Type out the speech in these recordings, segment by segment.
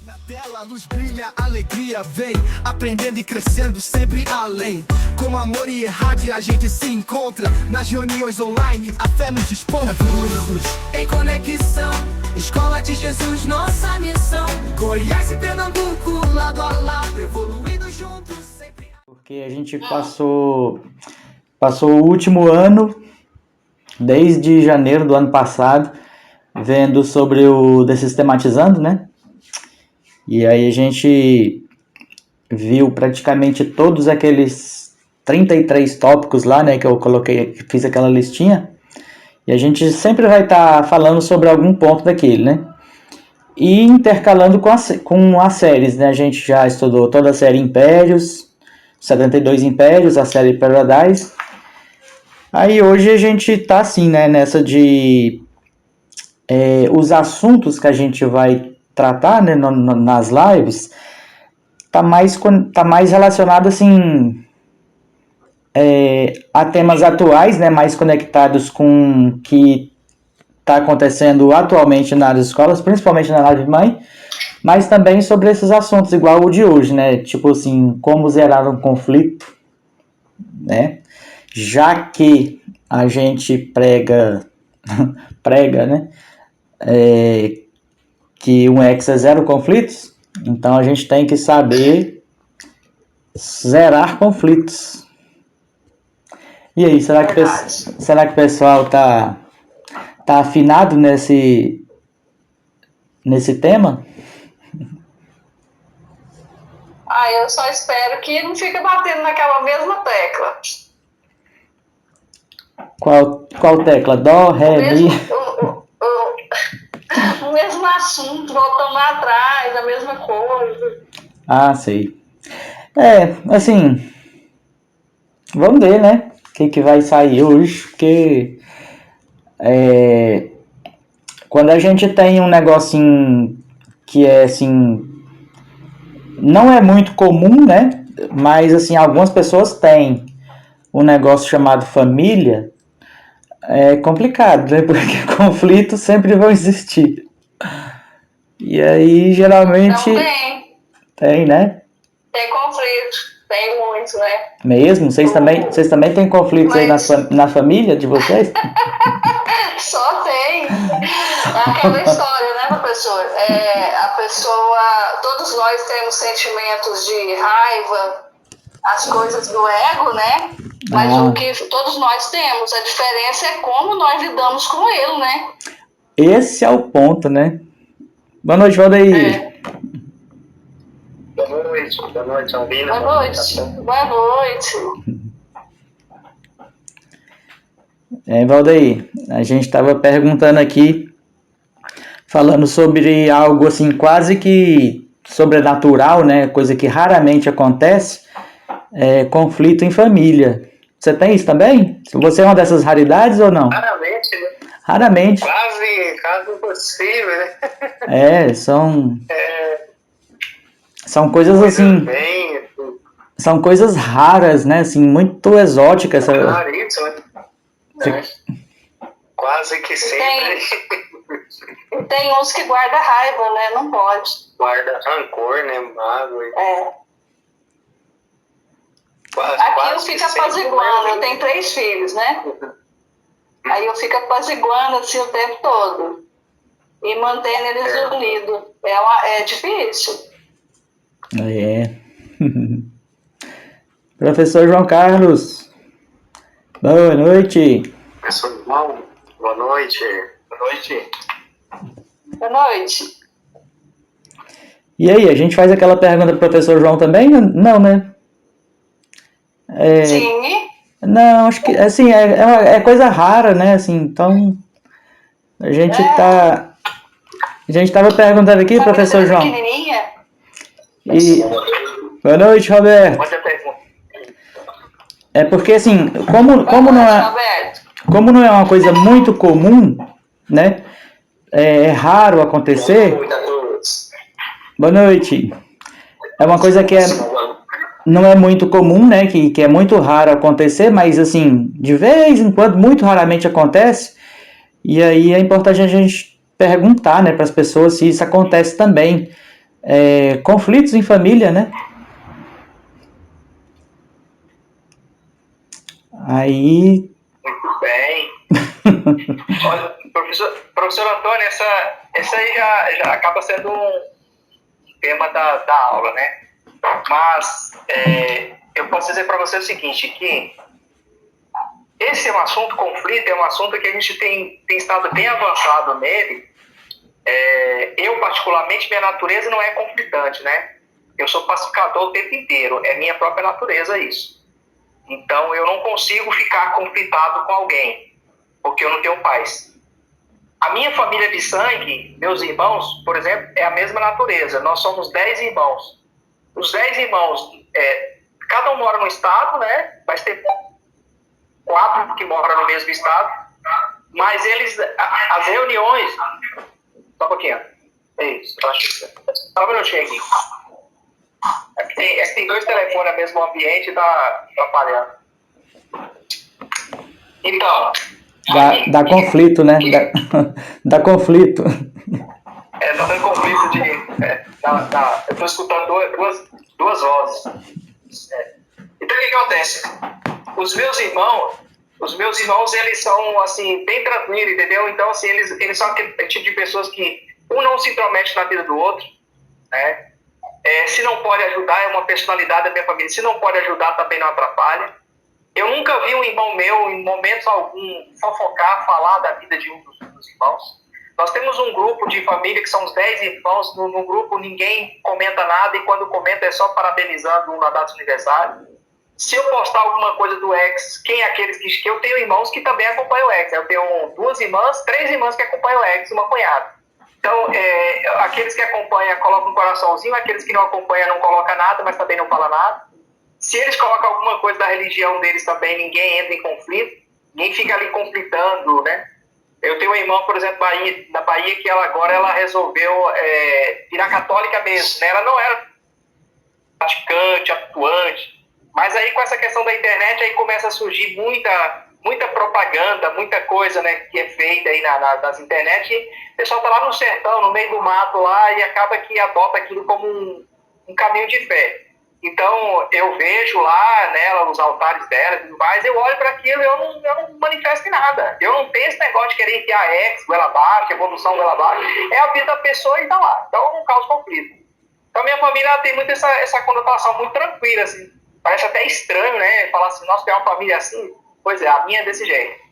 Na tela a luz brilha, a alegria vem, aprendendo e crescendo sempre além. Com amor e rádio a gente se encontra, nas reuniões online a fé nos dispõe. Em conexão, Escola de Jesus, nossa missão. Goiás e Pernambuco, lado a lado, evoluindo juntos sempre. Porque a gente passou o último ano, desde janeiro do ano passado, vendo sobre o Desistematizando, né? E aí a gente viu praticamente todos aqueles 33 tópicos lá, né, que eu coloquei, fiz aquela listinha. E a gente sempre vai estar falando sobre algum ponto daquele, né? E intercalando com as séries, né? A gente já estudou toda a série Impérios, 72 Impérios, a série Paradise. Aí hoje a gente tá assim, né, nessa de os assuntos que a gente vai tratar, né, nas lives, tá mais relacionado assim a temas atuais, né, mais conectados com o que está acontecendo atualmente nas escolas, principalmente na Live Mãe, mas também sobre esses assuntos igual o de hoje, né, tipo assim, como zerar um conflito, né, já que a gente prega, né, que um ex é zero conflitos, então a gente tem que saber zerar conflitos. E aí, será que o pessoal tá afinado nesse tema? Eu só espero que não fique batendo naquela mesma tecla. Qual tecla? Dó, ré, mi? O mesmo assunto, voltando lá atrás, a mesma coisa. Ah, sei. Assim, vamos ver, né? O que vai sair hoje, porque quando a gente tem um negocinho que é assim, não é muito comum, né? Mas assim, algumas pessoas têm um negócio chamado família, é complicado, né? Porque conflitos sempre vão existir. E aí, geralmente... Também. Tem, né? Tem conflito, tem muito, né? Mesmo? Vocês também têm conflitos aí na família de vocês? Só tem. É aquela história, né, professor? A pessoa, todos nós temos sentimentos de raiva, as coisas do ego, né? Mas o que todos nós temos, a diferença é como nós lidamos com ele, né? Esse é o ponto, né? Boa noite, Valdeir. Boa noite, Albina. Boa noite. Valdeir, a gente estava perguntando aqui, falando sobre algo assim quase que sobrenatural, né? Coisa que raramente acontece, conflito em família. Você tem isso também? Você é uma dessas raridades ou não? Raramente, né? Raramente. Quase impossível, né? São coisas assim... São coisas raras, né? Assim, muito exóticas. Raríssimo, né? Quase que sempre. Tem uns que guardam raiva, né? Não pode. Guarda rancor, né? Mágoa. Aqui eu fico apaziguando, eu tenho 3 filhos, né? Aí eu fico apaziguando assim o tempo todo. E mantendo eles unidos. É difícil. Professor João Carlos, boa noite. Professor João, boa noite. Boa noite. E aí, a gente faz aquela pergunta pro professor João também? Não, né? Sim. Não, acho que assim, é coisa rara, né? Assim, então a gente estava perguntando aqui, professor João. Boa noite, Roberto. É porque assim, como não é uma coisa muito comum, né? É raro acontecer. Boa noite. É uma coisa que não é muito comum, né? Que é muito raro acontecer, mas assim, de vez em quando, muito raramente acontece. E aí é importante a gente perguntar, né, para as pessoas se isso acontece também conflitos em família, né? Aí... Muito bem. Olha, professor Antônio, essa aí já acaba sendo um tema da aula, né? Mas eu posso dizer para você o seguinte, que esse é um assunto, conflito, é um assunto que a gente tem estado bem avançado nele. Eu, particularmente, minha natureza não é conflitante, né? Eu sou pacificador o tempo inteiro, é minha própria natureza isso. Então, eu não consigo ficar conflitado com alguém, porque eu não tenho paz. A minha família de sangue, meus irmãos, por exemplo, é a mesma natureza. Nós somos 10 irmãos. Os 10 irmãos, cada um mora no estado, né? Vai ter 4 que moram no mesmo estado. Mas eles, as reuniões... Só um pouquinho. É isso. Só um minutinho aqui. É que tem 2 telefones no mesmo ambiente e tá atrapalhando. Então... Dá conflito, né? Dá conflito. Tá dando conflito de... eu estou escutando duas vozes. Então, o que acontece? Os meus irmãos, eles são, assim, bem tranquilos, entendeu? Então, assim, eles são aquele tipo de pessoas que um não se intromete na vida do outro, né? Se não pode ajudar, é uma personalidade da minha família. Se não pode ajudar, também não atrapalha. Eu nunca vi um irmão meu, em momentos algum, fofocar, falar da vida de um dos irmãos. Nós temos um grupo de família que são os 10 irmãos. No grupo ninguém comenta nada e quando comenta é só parabenizando um na data de aniversário. Se eu postar alguma coisa do ex, quem é aqueles que eu tenho irmãos que também acompanham o ex. Eu tenho 2 irmãs, 3 irmãs que acompanham o ex, uma cunhada. Então, aqueles que acompanham colocam um coraçãozinho, aqueles que não acompanham não colocam nada, mas também não falam nada. Se eles colocam alguma coisa da religião deles também, ninguém entra em conflito, ninguém fica ali conflitando, né? Eu tenho uma irmã, por exemplo, na Bahia, que ela resolveu virar católica mesmo, né? Ela não era praticante, atuante, mas aí com essa questão da internet, aí começa a surgir muita propaganda, muita coisa, né, que é feita aí nas internet, e o pessoal tá lá no sertão, no meio do mato lá, e acaba que adota aquilo como um caminho de fé. Então, eu vejo lá nela os altares dela e tudo mais, eu olho para aquilo e eu não manifesto em nada. Eu não tenho esse negócio de querer enfiar ex, goela abaixo, evolução, goela abaixo. É a vida da pessoa e tá lá. Então, eu não causo conflito. Então, minha família ela tem muito essa conotação muito tranquila, assim. Parece até estranho, né? Falar assim, nossa, tem uma família assim. Pois é, a minha é desse jeito.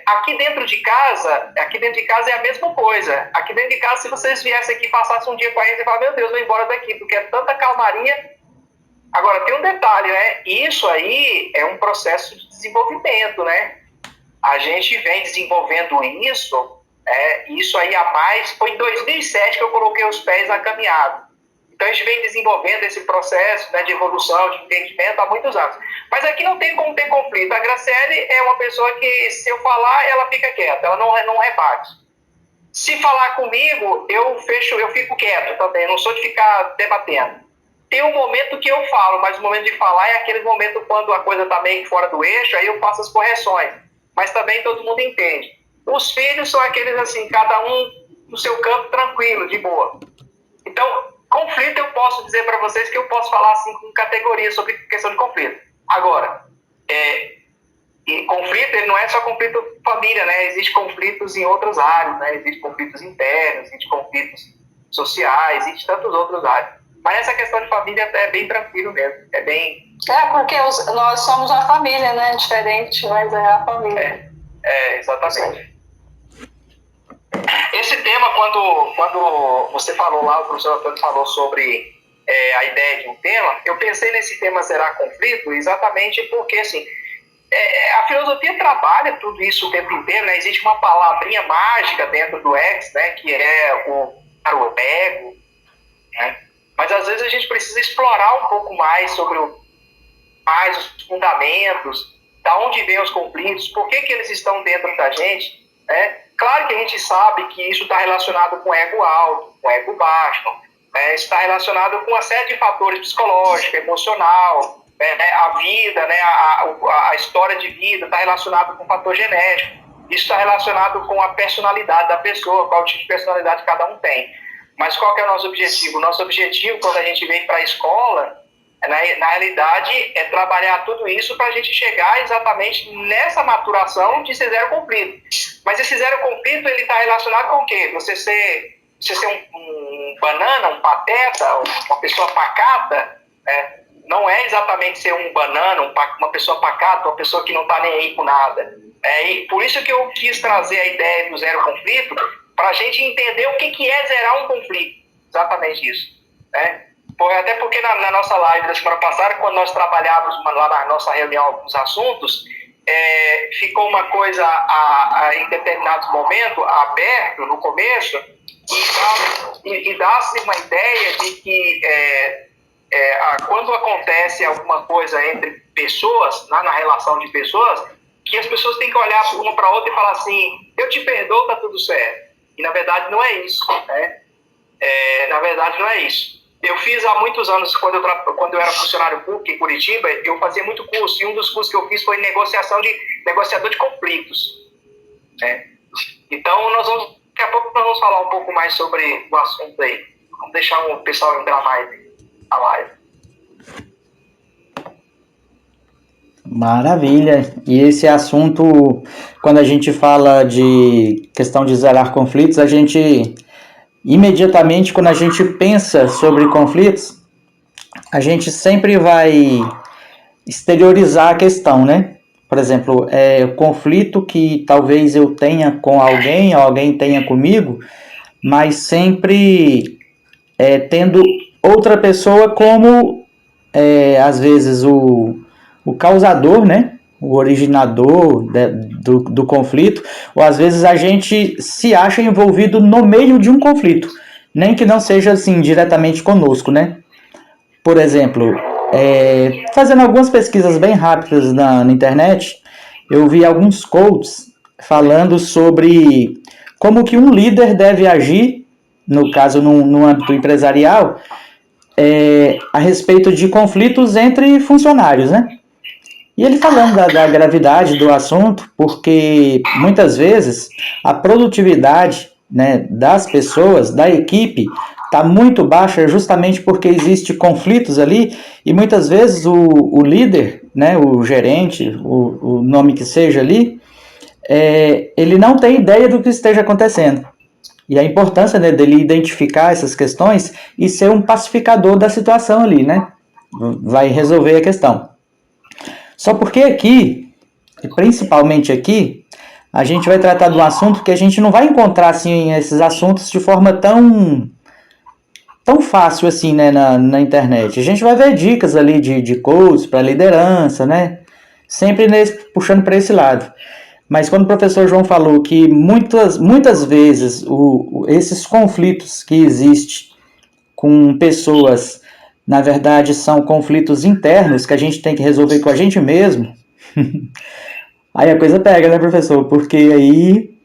Aqui dentro de casa é a mesma coisa. Aqui dentro de casa, se vocês viessem aqui e passassem um dia com a gente, você fala, meu Deus, vou embora daqui, porque é tanta calmaria. Agora, tem um detalhe, né? Isso aí é um processo de desenvolvimento, né? A gente vem desenvolvendo isso aí a mais. Foi em 2007 que eu coloquei os pés na caminhada. Então, a gente vem desenvolvendo esse processo, né, de evolução, de entendimento há muitos anos. Mas aqui não tem como ter conflito. A Graciele é uma pessoa que, se eu falar, ela fica quieta, ela não rebate. Se falar comigo, eu fico quieto também, não sou de ficar debatendo. Tem um momento que eu falo, mas o momento de falar é aquele momento quando a coisa está meio fora do eixo, aí eu faço as correções. Mas também todo mundo entende. Os filhos são aqueles assim, cada um no seu campo, tranquilo, de boa. Então, conflito, eu posso dizer para vocês que eu posso falar assim com categoria sobre questão de conflito. Agora, conflito, ele não é só conflito família, né? Existem conflitos em outras áreas, né? Existem conflitos internos, existem conflitos sociais, existem tantas outras áreas. Mas essa questão de família é bem tranquilo mesmo, é bem... porque nós somos a família, né? Diferente, mas é a família. Exatamente. Esse tema, quando você falou lá, o professor Antônio falou sobre a ideia de um tema, eu pensei nesse tema será conflito exatamente porque, assim, a filosofia trabalha tudo isso o tempo inteiro, né? Existe uma palavrinha mágica dentro do X, né? Que é o ego, né? Mas às vezes a gente precisa explorar um pouco mais sobre os fundamentos, da onde vêm os conflitos, por que eles estão dentro da gente, né? Claro que a gente sabe que isso está relacionado com ego alto, com ego baixo, está relacionado com uma série de fatores psicológicos, emocional, a vida, né? a história de vida está relacionado com o fator genético, isso está relacionado com a personalidade da pessoa, qual tipo de personalidade cada um tem. Mas qual que é o nosso objetivo? O nosso objetivo, quando a gente vem para a escola, na realidade, é trabalhar tudo isso para a gente chegar exatamente nessa maturação de ser zero conflito. Mas esse zero conflito, ele está relacionado com o quê? Você ser um banana, um pateta, uma pessoa pacata, não é exatamente ser um banana, uma pessoa pacata, uma pessoa que não está nem aí com nada. E por isso que eu quis trazer a ideia do zero conflito, para a gente entender o que é zerar um conflito. Exatamente isso. Até porque na nossa live da semana passada, quando nós trabalhávamos lá na nossa reunião alguns assuntos, ficou uma coisa em determinados momentos aberto no começo, e dá-se uma ideia de que quando acontece alguma coisa entre pessoas, na relação de pessoas, que as pessoas têm que olhar uma para outra e falar assim: eu te perdoo, tá tudo certo. E na verdade não é isso. Na verdade não é isso. Eu fiz há muitos anos, quando eu era funcionário público em Curitiba, eu fazia muito curso, e um dos cursos que eu fiz foi negociador de conflitos. Então, daqui a pouco nós vamos falar um pouco mais sobre o assunto aí. Vamos deixar o pessoal entrar mais na live. Maravilha! E esse assunto, quando a gente fala de questão de zerar conflitos, a gente, imediatamente, quando a gente pensa sobre conflitos, a gente sempre vai exteriorizar a questão, né? Por exemplo, o conflito que talvez eu tenha com alguém, ou alguém tenha comigo, mas sempre tendo outra pessoa como, às vezes, o causador, né? O originador do conflito, ou às vezes a gente se acha envolvido no meio de um conflito, nem que não seja assim diretamente conosco, né? Por exemplo, fazendo algumas pesquisas bem rápidas na internet, eu vi alguns quotes falando sobre como que um líder deve agir, no caso no âmbito empresarial, a respeito de conflitos entre funcionários, né? E ele falando da gravidade do assunto, porque muitas vezes a produtividade, né, das pessoas, da equipe, está muito baixa justamente porque existe conflitos ali, e muitas vezes o líder, né, o gerente, o nome que seja ali, ele não tem ideia do que esteja acontecendo. E a importância, né, dele identificar essas questões e ser um pacificador da situação ali, né? Vai resolver a questão. Só porque aqui, e principalmente aqui, a gente vai tratar de um assunto que a gente não vai encontrar assim, esses assuntos de forma tão fácil assim, né, na internet. A gente vai ver dicas ali de coach para liderança, né? Sempre puxando para esse lado. Mas quando o professor João falou que muitas vezes esses conflitos que existem com pessoas, na verdade, são conflitos internos que a gente tem que resolver com a gente mesmo, aí a coisa pega, né, professor? Porque aí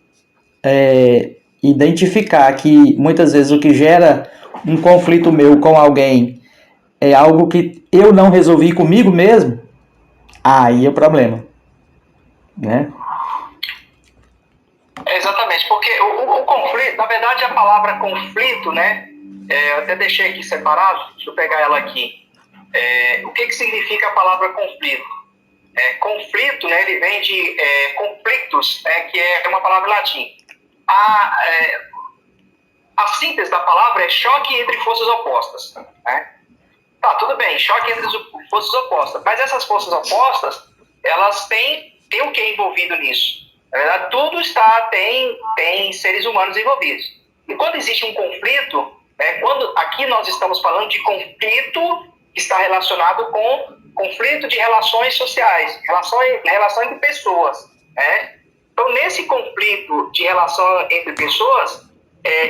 identificar que muitas vezes o que gera um conflito meu com alguém é algo que eu não resolvi comigo mesmo, aí é o problema, né? Exatamente, porque o conflito, na verdade a palavra conflito, né, eu até deixei aqui separado, deixa eu pegar ela aqui. O que significa a palavra conflito? Conflito, né, ele vem de conflictus, que é uma palavra em latim. A síntese da palavra é choque entre forças opostas. Né? Tá, tudo bem, choque entre forças opostas, mas essas forças opostas, elas têm o que envolvido nisso? Na verdade, tudo tem seres humanos envolvidos. E quando existe um conflito, aqui nós estamos falando de conflito que está relacionado com conflito de relações sociais, relação entre pessoas. Então, nesse conflito de relação entre pessoas,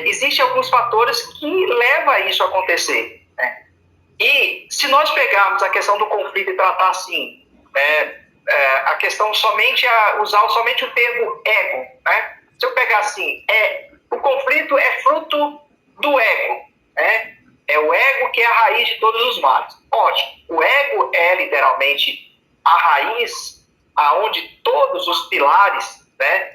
existem alguns fatores que levam a isso a acontecer. E se nós pegarmos a questão do conflito e tratar assim, a questão usar somente o termo ego, né? Se eu pegar assim, o conflito é fruto do ego, né? É o ego que é a raiz de todos os males. Ótimo, o ego é literalmente a raiz aonde todos os pilares, né,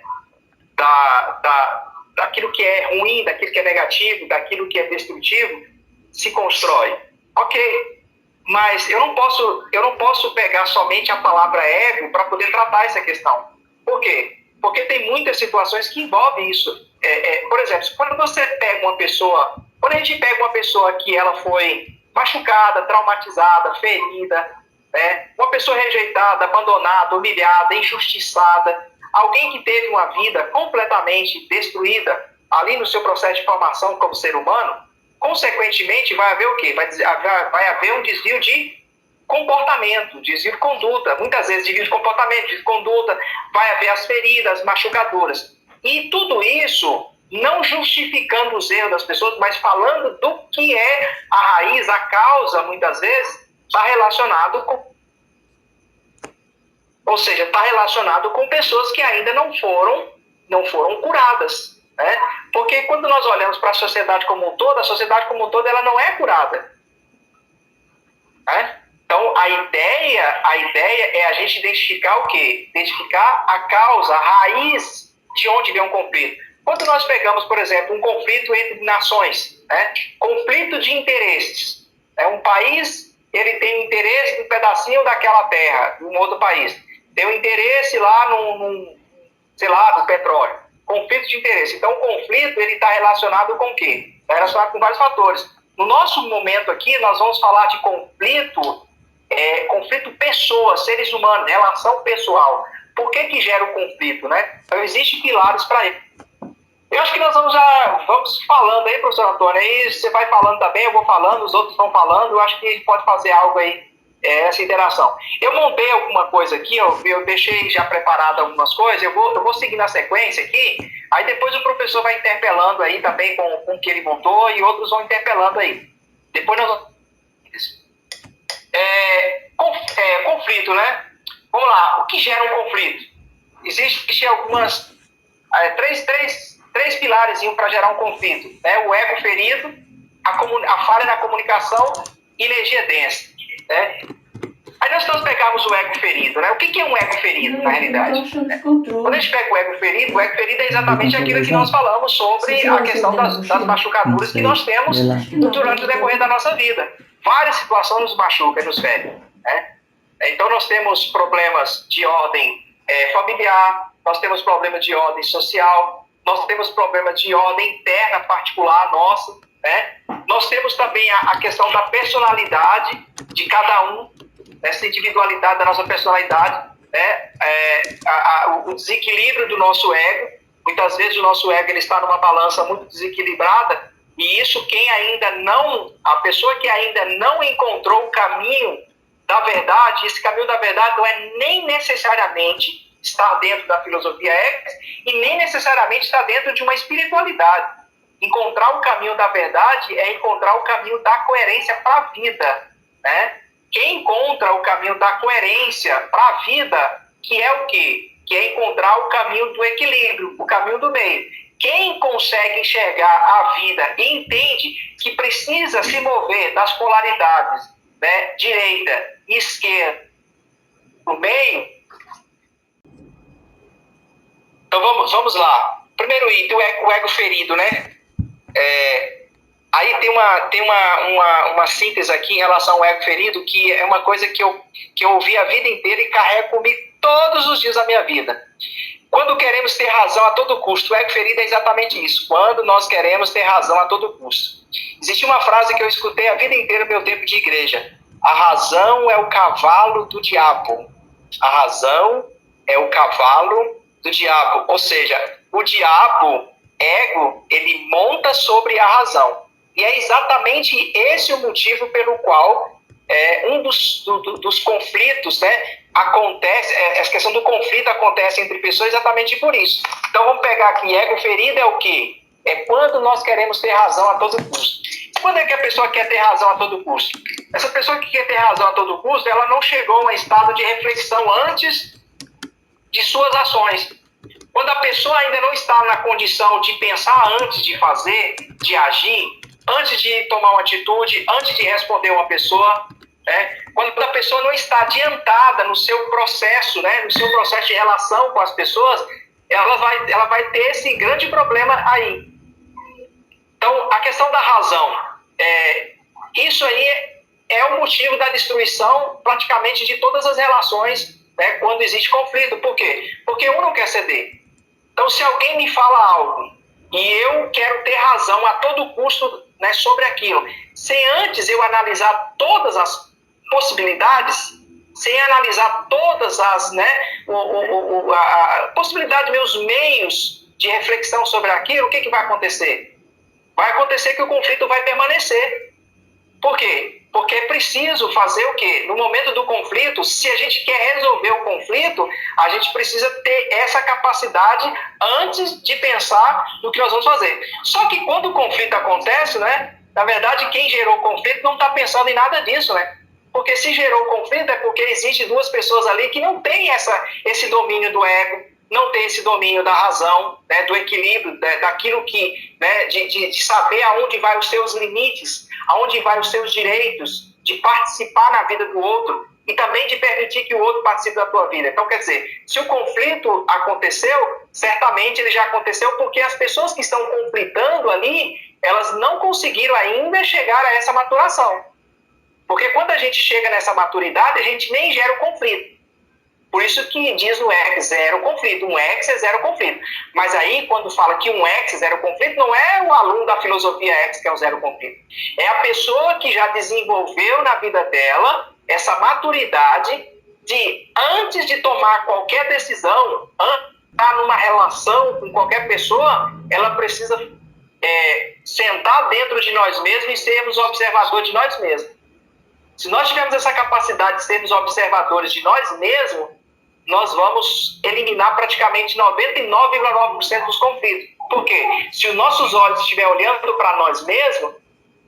daquilo que é ruim, daquilo que é negativo, daquilo que é destrutivo, se constrói. Ok, mas eu não posso pegar somente a palavra ego para poder tratar essa questão. Por quê? Porque tem muitas situações que envolvem isso. Por exemplo, quando a gente pega uma pessoa que ela foi machucada, traumatizada, ferida, né? Uma pessoa rejeitada, abandonada, humilhada, injustiçada, alguém que teve uma vida completamente destruída ali no seu processo de formação como ser humano, consequentemente vai haver o quê? Vai haver um desvio de comportamento, desvio de conduta, muitas vezes desvio de comportamento, desvio de conduta, vai haver as feridas, machucaduras. E tudo isso não justificando os erros das pessoas, mas falando do que é a raiz, a causa, muitas vezes, está relacionado com... Ou seja, está relacionado com pessoas que ainda não foram curadas. Né? Porque quando nós olhamos para a sociedade como um todo, ela não é curada. Né? Então, a ideia é a gente identificar o quê? Identificar a causa, a raiz de onde vem um conflito. Quando nós pegamos, por exemplo, um conflito entre nações, né? Conflito de interesses. Um país, ele tem interesse num pedacinho daquela terra, de um outro país. Tem um interesse lá no petróleo. Conflito de interesse. Então, o conflito, ele está relacionado com o quê? Está relacionado com vários fatores. No nosso momento aqui, nós vamos falar de conflito pessoas, seres humanos, relação pessoal. Por que gera o conflito, né? Então, existem pilares para ele. Eu acho que nós vamos falando aí, professor Antônio, aí você vai falando também, eu vou falando, os outros vão falando, eu acho que a gente pode fazer algo aí, essa interação. Eu montei alguma coisa aqui, eu deixei já preparado algumas coisas, eu vou seguir na sequência aqui, aí depois o professor vai interpelando aí também com o que ele montou e outros vão interpelando aí. Depois nós vamos... conflito, né? Vamos lá, o que gera um conflito? Existem algumas... Três pilares para gerar um conflito, né? O ego ferido, a falha na comunicação e energia densa, né? Aí nós pegamos o ego ferido, né? O que é um ego ferido, na realidade? Quando a gente pega o ego ferido é exatamente aquilo que nós falamos sobre a questão das machucaduras que nós temos durante o decorrer da nossa vida. Várias situações nos machucam e nos ferem, né? Então nós temos problemas de ordem familiar, nós temos problemas de ordem social, nós temos problemas de ordem interna particular nossa, né? Nós temos também a questão da personalidade de cada um, essa individualidade da nossa personalidade, né? O desequilíbrio do nosso ego. Muitas vezes o nosso ego ele está numa balança muito desequilibrada e isso a pessoa que ainda não encontrou o caminho da verdade, esse caminho da verdade não é nem necessariamente estar dentro da filosofia X e nem necessariamente estar dentro de uma espiritualidade. Encontrar o caminho da verdade é encontrar o caminho da coerência para a vida, né? Quem encontra o caminho da coerência para a vida, que é o quê? Que é encontrar o caminho do equilíbrio, o caminho do meio. Quem consegue enxergar a vida e entende que precisa se mover das polaridades, né? Direita e esquerda, no meio. Então vamos lá. Primeiro item, o ego ferido, né? Aí tem uma síntese aqui em relação ao ego ferido, que é uma coisa que eu ouvi a vida inteira e carrego comigo todos os dias da minha vida. Quando queremos ter razão a todo custo, o ego ferido é exatamente isso. Quando nós queremos ter razão a todo custo. Existe uma frase que eu escutei a vida inteira no meu tempo de igreja. A razão é o cavalo do diabo. A razão é o cavalo do diabo. Ou seja, o diabo, ego, ele monta sobre a razão. E é exatamente esse o motivo pelo qual um dos conflitos, né, acontece, essa questão do conflito acontece entre pessoas exatamente por isso. Então vamos pegar aqui, ego ferido é o quê? É quando nós queremos ter razão a todo custo. Quando é que a pessoa quer ter razão a todo custo? Essa pessoa que quer ter razão a todo custo, ela não chegou a um estado de reflexão antes de suas ações. Quando a pessoa ainda não está na condição de pensar antes de fazer, de agir, antes de tomar uma atitude, antes de responder uma pessoa, né? Quando a pessoa não está adiantada no seu processo, né? No seu processo de relação com as pessoas, ela vai ter esse grande problema aí. Então, a questão da razão, isso aí é o motivo da destruição praticamente de todas as relações, né, quando existe conflito. Por quê? Porque um não quer ceder. Então, se alguém me fala algo e eu quero ter razão a todo custo, né, sobre aquilo, sem antes eu analisar todas as possibilidades, sem analisar todas as, né, a possibilidade, meus meios de reflexão sobre aquilo, o que vai acontecer? Vai acontecer que o conflito vai permanecer. Por quê? Porque é preciso fazer o quê? No momento do conflito, se a gente quer resolver o conflito, a gente precisa ter essa capacidade antes de pensar no que nós vamos fazer. Só que quando o conflito acontece, né, na verdade, quem gerou o conflito não está pensando em nada disso, né? Porque se gerou o conflito é porque existem duas pessoas ali que não têm esse domínio do ego, não tem esse domínio da razão, né, do equilíbrio, né, daquilo que, né, de saber aonde vai os seus limites, aonde vai os seus direitos, de participar na vida do outro e também de permitir que o outro participe da tua vida. Então, quer dizer, se o conflito aconteceu, certamente ele já aconteceu porque as pessoas que estão conflitando ali, elas não conseguiram ainda chegar a essa maturação. Porque quando a gente chega nessa maturidade, a gente nem gera o conflito. Por isso que diz no X zero conflito, um X é zero conflito. Mas aí, quando fala que um X é zero conflito, não é o aluno da filosofia X que é o zero conflito. É a pessoa que já desenvolveu na vida dela essa maturidade de, antes de tomar qualquer decisão, antes de estar numa relação com qualquer pessoa, ela precisa sentar dentro de nós mesmos e sermos observadores de nós mesmos. Se nós tivermos essa capacidade de sermos observadores de nós mesmos, nós vamos eliminar praticamente 99,9% dos conflitos. Por quê? Se os nossos olhos estiverem olhando para nós mesmos,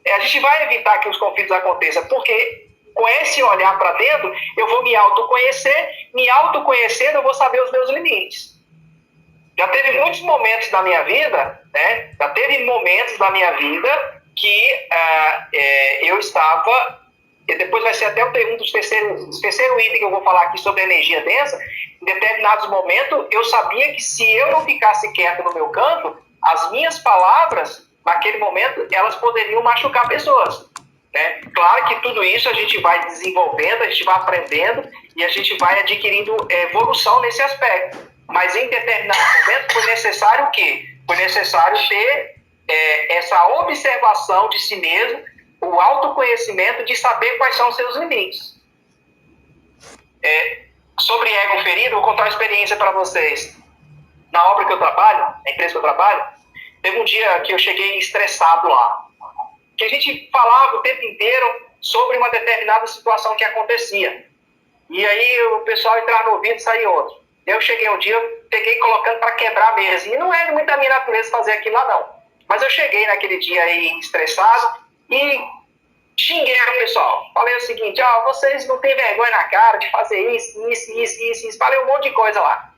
a gente vai evitar que os conflitos aconteçam, porque com esse olhar para dentro, eu vou me autoconhecendo, eu vou saber os meus limites. Já teve muitos momentos da minha vida, né? Já teve momentos da minha vida que eu estava... E depois vai ser até um dos terceiro item que eu vou falar aqui sobre energia densa. Em determinados momentos, eu sabia que se eu não ficasse quieto no meu canto, as minhas palavras, naquele momento, elas poderiam machucar pessoas. Né? Claro que tudo isso a gente vai desenvolvendo, a gente vai aprendendo e a gente vai adquirindo evolução nesse aspecto. Mas em determinado momento foi necessário o quê? Foi necessário ter essa observação de si mesmo, o autoconhecimento de saber quais são os seus limites. Sobre ego ferido, vou contar uma experiência para vocês. Na obra que eu trabalho, na empresa que eu trabalho, teve um dia que eu cheguei estressado lá. Que a gente falava o tempo inteiro sobre uma determinada situação que acontecia. E aí o pessoal entrava no ouvido e saía outro. Eu cheguei um dia, eu peguei colocando para quebrar a mesa. E não é muito da minha natureza fazer aquilo lá, não. Mas eu cheguei naquele dia aí estressado, e xinguei o pessoal. Falei o seguinte, vocês não têm vergonha na cara de fazer isso. Falei um monte de coisa lá.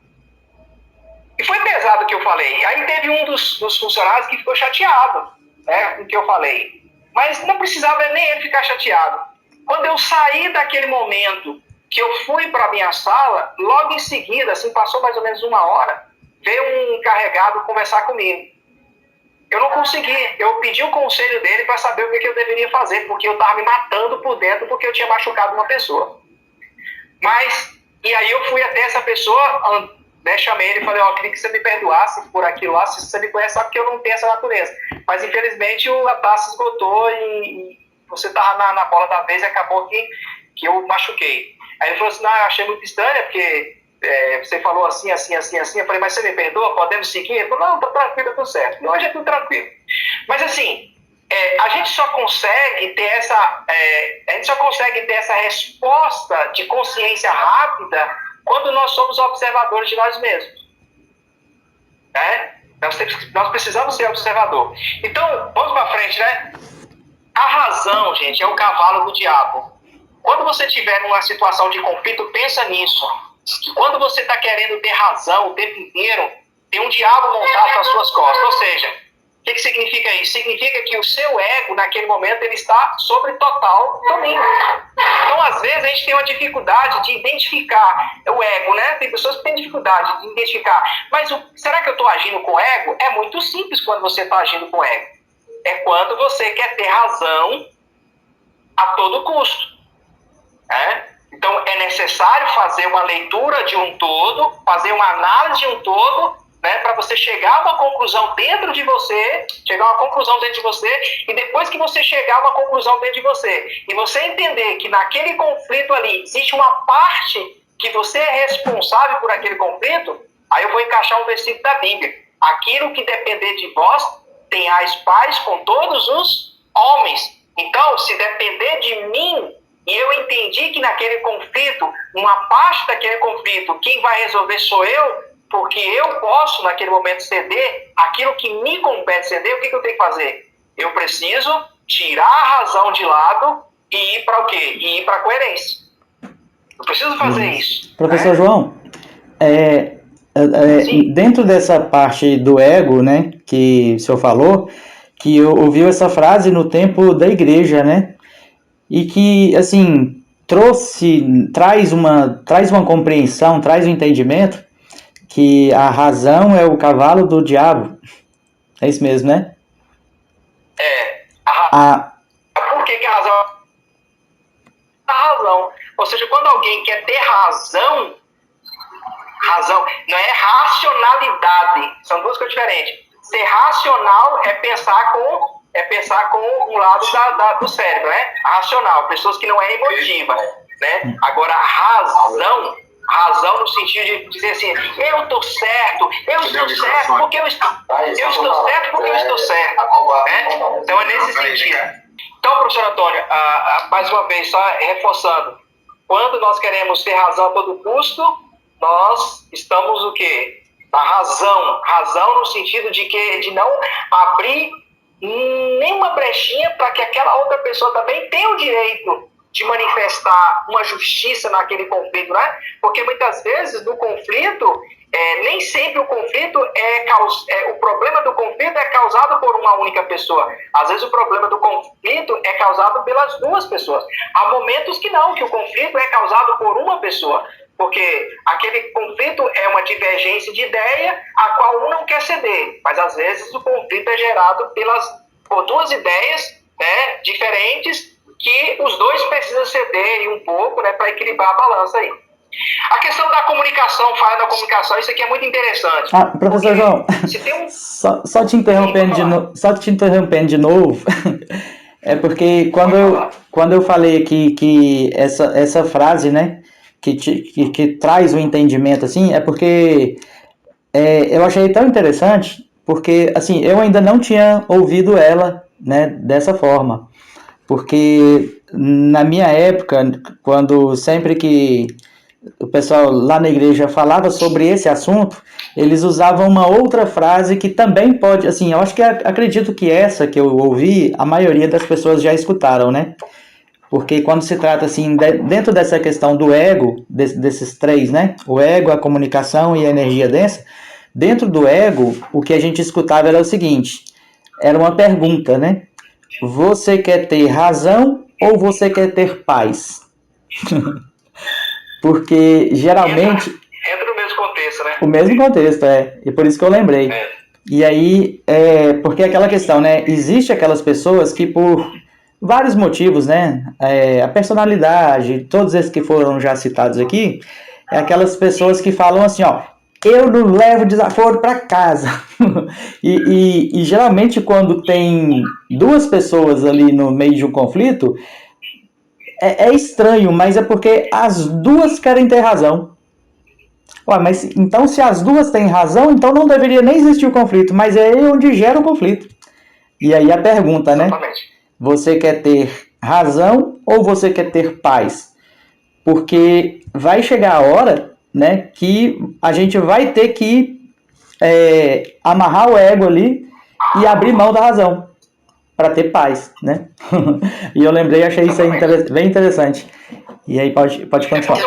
E foi pesado o que eu falei. Aí teve um dos funcionários que ficou chateado, né, com o que eu falei. Mas não precisava nem ele ficar chateado. Quando eu saí daquele momento que eu fui para a minha sala, logo em seguida, assim, passou mais ou menos 1 hora, veio um encarregado conversar comigo. Eu não consegui, eu pedi o conselho dele para saber o que eu deveria fazer, porque eu estava me matando por dentro porque eu tinha machucado uma pessoa. E aí eu fui até essa pessoa, né, chamei ele e falei, queria que você me perdoasse por aquilo lá, se você me conhece, sabe que eu não tenho essa natureza. Mas infelizmente a taça esgotou e você estava na bola da vez e acabou que eu machuquei. Aí ele falou assim, eu achei muito estranho, porque... você falou assim. Eu falei, mas você me perdoa? Podemos seguir? Ele falou, não, tá tranquilo, tá tudo certo. E hoje é tudo tranquilo. Mas assim, a gente só consegue ter essa resposta de consciência rápida quando nós somos observadores de nós mesmos. Nós precisamos ser observador. Então, vamos para frente, né? A razão, gente, é o cavalo do diabo. Quando você estiver numa situação de conflito, pensa nisso. Que quando você está querendo ter razão o tempo inteiro, tem um diabo montado nas suas costas. Ou seja, que significa isso? Significa que o seu ego, naquele momento, ele está sobre total domínio. Então, às vezes, a gente tem uma dificuldade de identificar o ego, né? Tem pessoas que têm dificuldade de identificar. Mas será que eu estou agindo com ego? É muito simples quando você está agindo com ego. É quando você quer ter razão a todo custo. Então, é necessário fazer uma leitura de um todo, fazer uma análise de um todo, né, para você chegar a uma conclusão dentro de você, e depois que você chegar a uma conclusão dentro de você, e você entender que naquele conflito ali existe uma parte que você é responsável por aquele conflito, aí eu vou encaixar um versículo da Bíblia. Aquilo que depender de vós, tenhais paz com todos os homens. Então, se depender de mim, e eu entendi que naquele conflito, uma parte daquele conflito, quem vai resolver sou eu, porque eu posso, naquele momento, ceder aquilo que me compete ceder, o que eu tenho que fazer? Eu preciso tirar a razão de lado e ir para o quê? E ir para a coerência. Eu preciso fazer isso. Professor João, dentro dessa parte do ego, né, que o senhor falou, que ouviu essa frase no tempo da igreja, né, e que, assim, traz uma compreensão, traz um entendimento que a razão é o cavalo do diabo. É isso mesmo, né? Por que a razão? A razão. Ou seja, quando alguém quer ter razão não é racionalidade. São duas coisas diferentes. Ser racional é pensar com um lado do cérebro, né? Racional, pessoas que não é emotiva, né? Agora, a razão no sentido de dizer assim, eu estou certo porque eu estou certo, né? Então é nesse sentido. Então, professor Antônio, mais uma vez, só reforçando, quando nós queremos ter razão a todo custo, nós estamos o quê? Na razão no sentido de não abrir nenhuma brechinha para que aquela outra pessoa também tenha o direito de manifestar uma justiça naquele conflito, né? Porque muitas vezes no conflito, nem sempre o conflito o problema do conflito é causado por uma única pessoa. Às vezes o problema do conflito é causado pelas duas pessoas. Há momentos que não, que o conflito é causado por uma pessoa. Porque aquele conflito é uma divergência de ideia a qual um não quer ceder. Mas às vezes o conflito é gerado por duas ideias, né, diferentes, que os dois precisam ceder um pouco, né, para equilibrar a balança aí. A questão da comunicação, falha da comunicação, isso aqui é muito interessante. Professor João, só te interrompendo de novo, é porque quando eu falei aqui que essa frase, né, que traz o entendimento, assim, é porque eu achei tão interessante, porque, assim, eu ainda não tinha ouvido ela, né, dessa forma. Porque na minha época, sempre que o pessoal lá na igreja falava sobre esse assunto, eles usavam uma outra frase que também pode, assim, eu acredito que essa que eu ouvi, a maioria das pessoas já escutaram, né? Porque quando se trata, assim, dentro dessa questão do ego, desses três, né? O ego, a comunicação e a energia densa, dentro do ego, o que a gente escutava era o seguinte, era uma pergunta, né? Você quer ter razão ou você quer ter paz? Porque geralmente... Entra no mesmo contexto, né? O mesmo contexto, e por isso que eu lembrei. E aí, porque aquela questão, né? Existe aquelas pessoas que por vários motivos, né? A personalidade, todos esses que foram já citados aqui, é aquelas pessoas que falam assim, ó, eu não levo desaforo para casa. e geralmente quando tem duas pessoas ali no meio de um conflito, é estranho, mas é porque as duas querem ter razão. Ué, mas então se as duas têm razão, então não deveria nem existir o conflito, mas é aí onde gera o conflito. E aí a pergunta, né? Você quer ter razão ou você quer ter paz? Porque vai chegar a hora, né, que a gente vai ter que amarrar o ego ali e abrir mão da razão para ter paz, né? E eu lembrei, achei isso aí bem interessante. E aí pode continuar.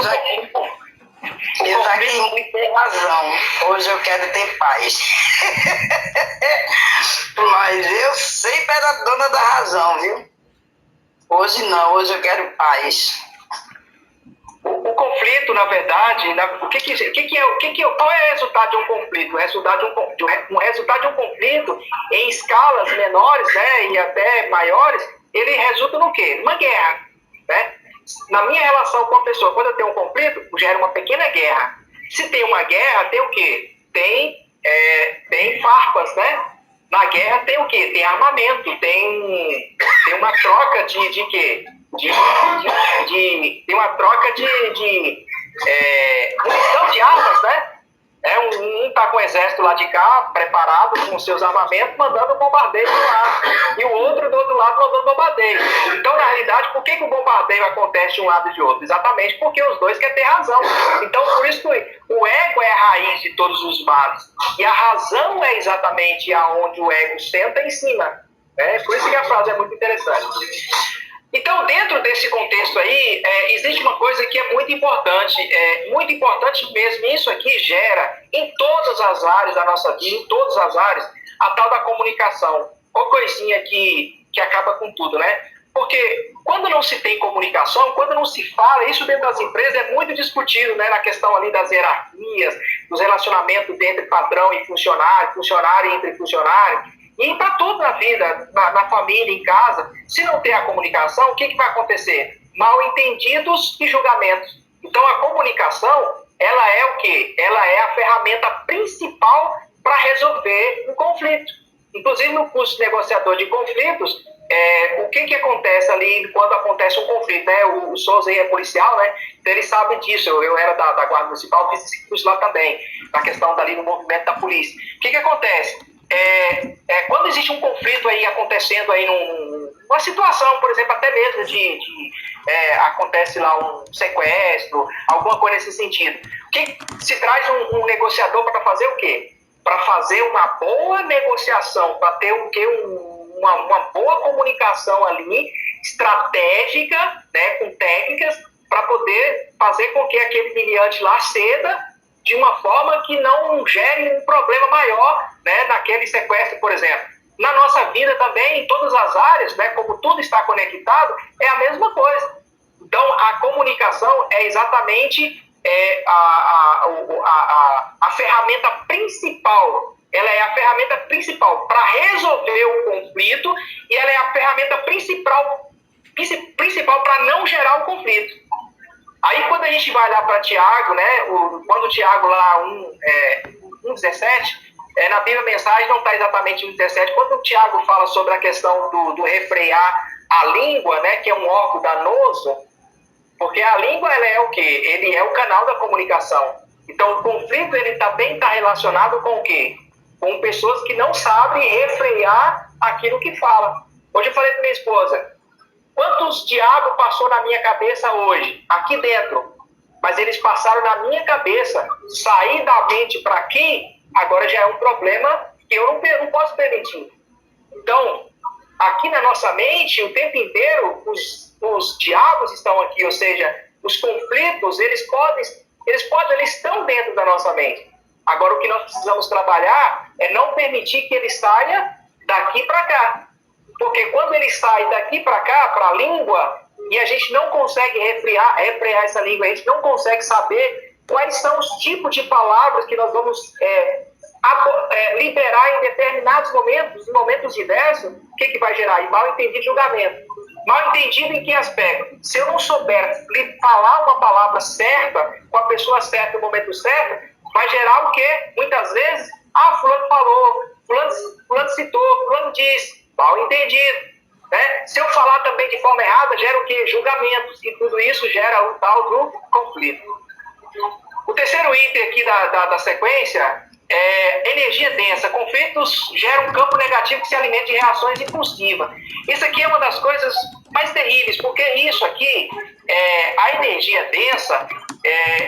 quero muito ter razão. Hoje eu quero ter paz. Mas eu sempre era dona da razão, viu? Hoje não, hoje eu quero paz. O conflito, na verdade, qual é o resultado de um conflito? O resultado de um conflito em escalas menores, né, e até maiores, ele resulta no quê? Uma guerra, né? Na minha relação com a pessoa, quando eu tenho um conflito, gera uma pequena guerra. Se tem uma guerra, tem o quê? Tem farpas, né? Na guerra tem o quê? Tem armamento, tem uma troca de quê? Tem uma troca de munição de armas, né? Um tá com o exército lá de cá, preparado com seus armamentos, mandando bombardeio de um lado, e o outro do outro lado mandando bombardeio. Então, na realidade, por que o bombardeio acontece de um lado e de outro? Exatamente porque os dois querem ter razão. Então, por isso que o ego é a raiz de todos os males, e a razão é exatamente aonde o ego senta em cima. Por isso que a frase é muito interessante. Então, dentro desse contexto aí, existe uma coisa que é muito importante mesmo. Isso aqui gera, em todas as áreas da nossa vida, em todas as áreas, a tal da comunicação. Uma coisinha que acaba com tudo, né? Porque quando não se tem comunicação, quando não se fala, isso dentro das empresas é muito discutido, né? Na questão ali das hierarquias, dos relacionamentos entre patrão e funcionário, funcionário entre funcionário. E para tudo na vida, na família, em casa, se não ter a comunicação, o que vai acontecer? Mal entendidos e julgamentos. Então a comunicação, ela é o quê? Ela é a ferramenta principal para resolver um conflito. Inclusive no curso de negociador de conflitos, o que acontece ali quando acontece um conflito, né? O Souza aí é policial, né? Então ele sabe disso. Eu era da Guarda Municipal, fiz esse curso lá também, na questão dali do movimento da polícia. O que acontece? Quando existe um conflito aí acontecendo aí numa situação, por exemplo, até mesmo acontece lá um sequestro, alguma coisa nesse sentido. O que se traz um negociador para fazer o quê? Para fazer uma boa negociação, para ter o quê? Uma boa comunicação ali, estratégica, né, com técnicas, para poder fazer com que aquele miliante lá ceda de uma forma que não gere um problema maior, né, naquele sequestro, por exemplo. Na nossa vida também, em todas as áreas, né, como tudo está conectado, é a mesma coisa. Então, a comunicação é exatamente a ferramenta principal. Ela é a ferramenta principal para resolver o conflito e ela é a ferramenta principal para não gerar o conflito. Aí quando a gente vai lá para Tiago, né, quando o Tiago lá 1,17, na Bíblia a mensagem não está exatamente 1,17, quando o Tiago fala sobre a questão do refrear a língua, né, que é um órgão danoso, porque a língua ela é o quê? Ele é o canal da comunicação. Então o conflito ele também está relacionado com o quê? Com pessoas que não sabem refrear aquilo que fala. Hoje eu falei para minha esposa, quantos diabos passou na minha cabeça hoje, aqui dentro? Mas eles passaram na minha cabeça, sair da mente para aqui, agora já é um problema que eu não posso permitir. Então, aqui na nossa mente, o tempo inteiro, os diabos estão aqui, ou seja, os conflitos, eles estão dentro da nossa mente. Agora, o que nós precisamos trabalhar é não permitir que ele saia daqui para cá. Porque quando ele sai daqui para cá, para a língua, e a gente não consegue refrear essa língua, a gente não consegue saber quais são os tipos de palavras que nós vamos liberar em determinados momentos, em momentos diversos, o que vai gerar? Mal entendido julgamento. Mal entendido em que aspecto? Se eu não souber falar uma palavra certa, com a pessoa certa no momento certo, vai gerar o quê? Muitas vezes, fulano falou, fulano citou, fulano disse. Mal entendido, né? Se eu falar também de forma errada, gera o quê? Julgamentos, e tudo isso gera o tal do conflito. O terceiro item aqui da sequência é energia densa. Conflitos geram um campo negativo que se alimenta de reações impulsivas. Isso aqui é uma das coisas mais terríveis, porque isso aqui, a energia densa,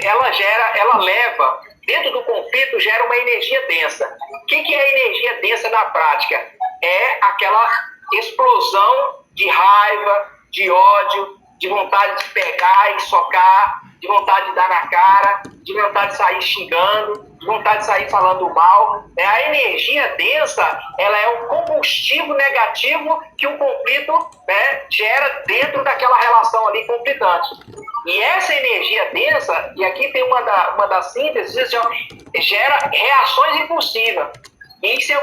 ela leva, dentro do conflito, gera uma energia densa. O que é energia densa na prática? É aquela explosão de raiva, de ódio, de vontade de pegar e socar, de vontade de dar na cara, de vontade de sair xingando, de vontade de sair falando mal. A energia densa, ela é um combustível negativo que o conflito, né, gera dentro daquela relação ali conflitante. E essa energia densa, e aqui tem uma das sínteses, assim, ó, gera reações impulsivas. E isso é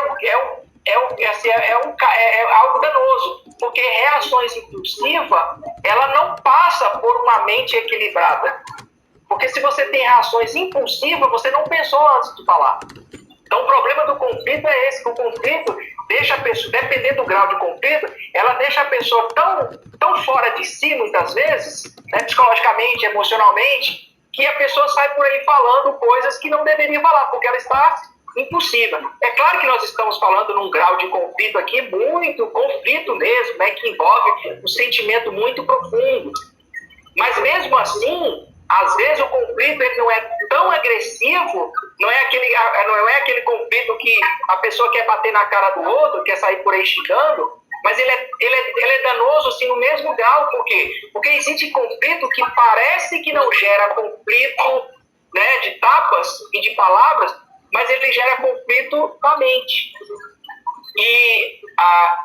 algo danoso, porque reações impulsivas, ela não passa por uma mente equilibrada. Porque se você tem reações impulsivas, você não pensou antes de falar. Então o problema do conflito é esse, que o conflito deixa a pessoa, dependendo do grau de conflito, ela deixa a pessoa tão fora de si, muitas vezes, né, psicologicamente, emocionalmente, que a pessoa sai por aí falando coisas que não deveria falar, porque ela está impulsiva. É claro que nós estamos falando num grau de conflito aqui, muito conflito mesmo, né, que envolve um sentimento muito profundo. Mas mesmo assim, às vezes o conflito ele não é tão agressivo, não é aquele conflito que a pessoa quer bater na cara do outro, quer sair por aí xingando, mas ele é danoso assim, no mesmo grau. Por quê? Porque existe conflito que parece que não gera conflito, né, de tapas e de palavras, mas ele gera conflito na mente. E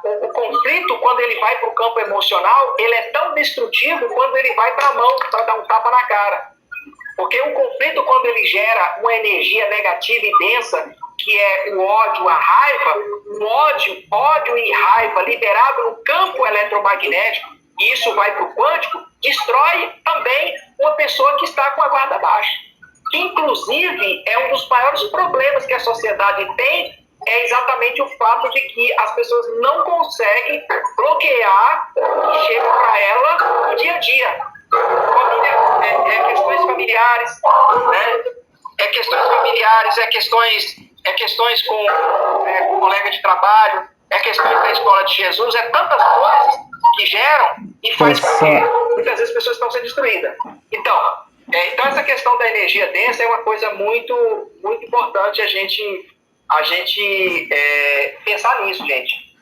o conflito, quando ele vai para o campo emocional, ele é tão destrutivo quando ele vai para a mão, para dar um tapa na cara. Porque o conflito, quando ele gera uma energia negativa e densa, que é o ódio, a raiva, o ódio e raiva liberado no campo eletromagnético, e isso vai para o quântico, destrói também uma pessoa que está com a guarda baixa. Que, inclusive, é um dos maiores problemas que a sociedade tem, é exatamente o fato de que as pessoas não conseguem bloquear o que chega para ela no dia a dia. Questões familiares, né? Questões familiares, questões com colega de trabalho, questões da escola de Jesus, tantas coisas que geram e faz com que muitas vezes as pessoas estão sendo destruídas. Então essa questão da energia densa é uma coisa muito, muito importante a gente pensar nisso, gente.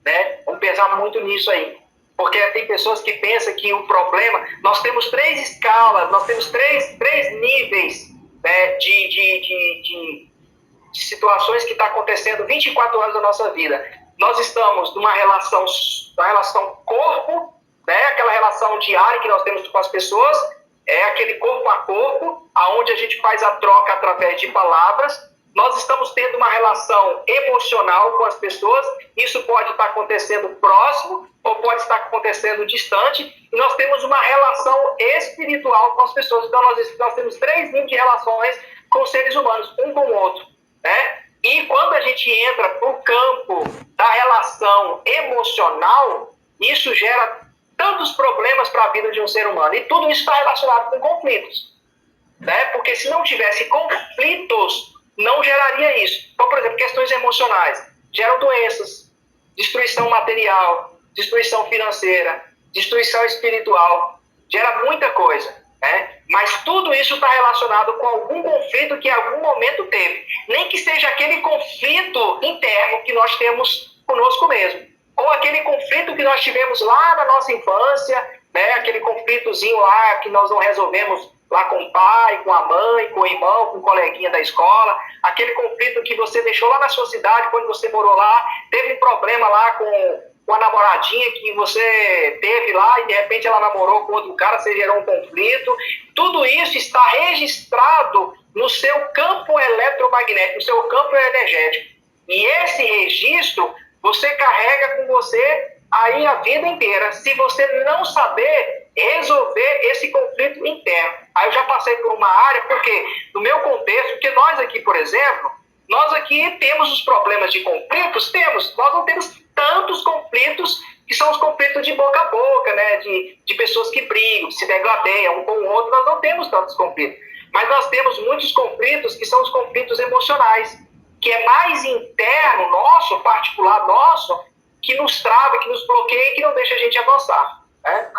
Né? Vamos pensar muito nisso aí. Porque tem pessoas que pensam que o problema... Nós temos 3 escalas, nós temos três níveis, né, de situações que estão acontecendo 24 horas da nossa vida. Nós estamos numa relação corpo, né, aquela relação diária que nós temos com as pessoas, aquele corpo a corpo, onde a gente faz a troca através de palavras. Nós estamos tendo uma relação emocional com as pessoas, isso pode estar acontecendo próximo ou pode estar acontecendo distante, e nós temos uma relação espiritual com as pessoas. Então nós temos 3 níveis de relações com os seres humanos, um com o outro, né? E quando a gente entra para o campo da relação emocional, isso gera tantos problemas para a vida de um ser humano, e tudo isso está relacionado com conflitos, né? Porque se não tivesse conflitos, não geraria isso. Então, por exemplo, questões emocionais geram doenças, destruição material, destruição financeira, destruição espiritual, gera muita coisa, né? Mas tudo isso está relacionado com algum conflito que em algum momento teve. Nem que seja aquele conflito interno que nós temos conosco mesmo, ou aquele conflito que nós tivemos lá na nossa infância, né? Aquele conflitozinho lá que nós não resolvemos lá com o pai, com a mãe, com o irmão, com o coleguinha da escola, aquele conflito que você deixou lá na sua cidade, quando você morou lá, teve um problema lá com a namoradinha que você teve lá e de repente ela namorou com outro cara, você gerou um conflito. Tudo isso está registrado no seu campo eletromagnético, no seu campo energético. E esse registro você carrega com você aí a vida inteira, se você não saber resolver esse conflito interno. Aí eu já passei por uma área, porque no meu contexto, porque nós aqui, por exemplo, nós aqui temos os problemas de conflitos, nós não temos tantos conflitos que são os conflitos de boca a boca, né, de pessoas que brigam, se degladeiam um com o outro, nós não temos tantos conflitos. Mas nós temos muitos conflitos que são os conflitos emocionais, que é mais interno nosso, particular nosso, que nos trava, que nos bloqueia e que não deixa a gente avançar, né?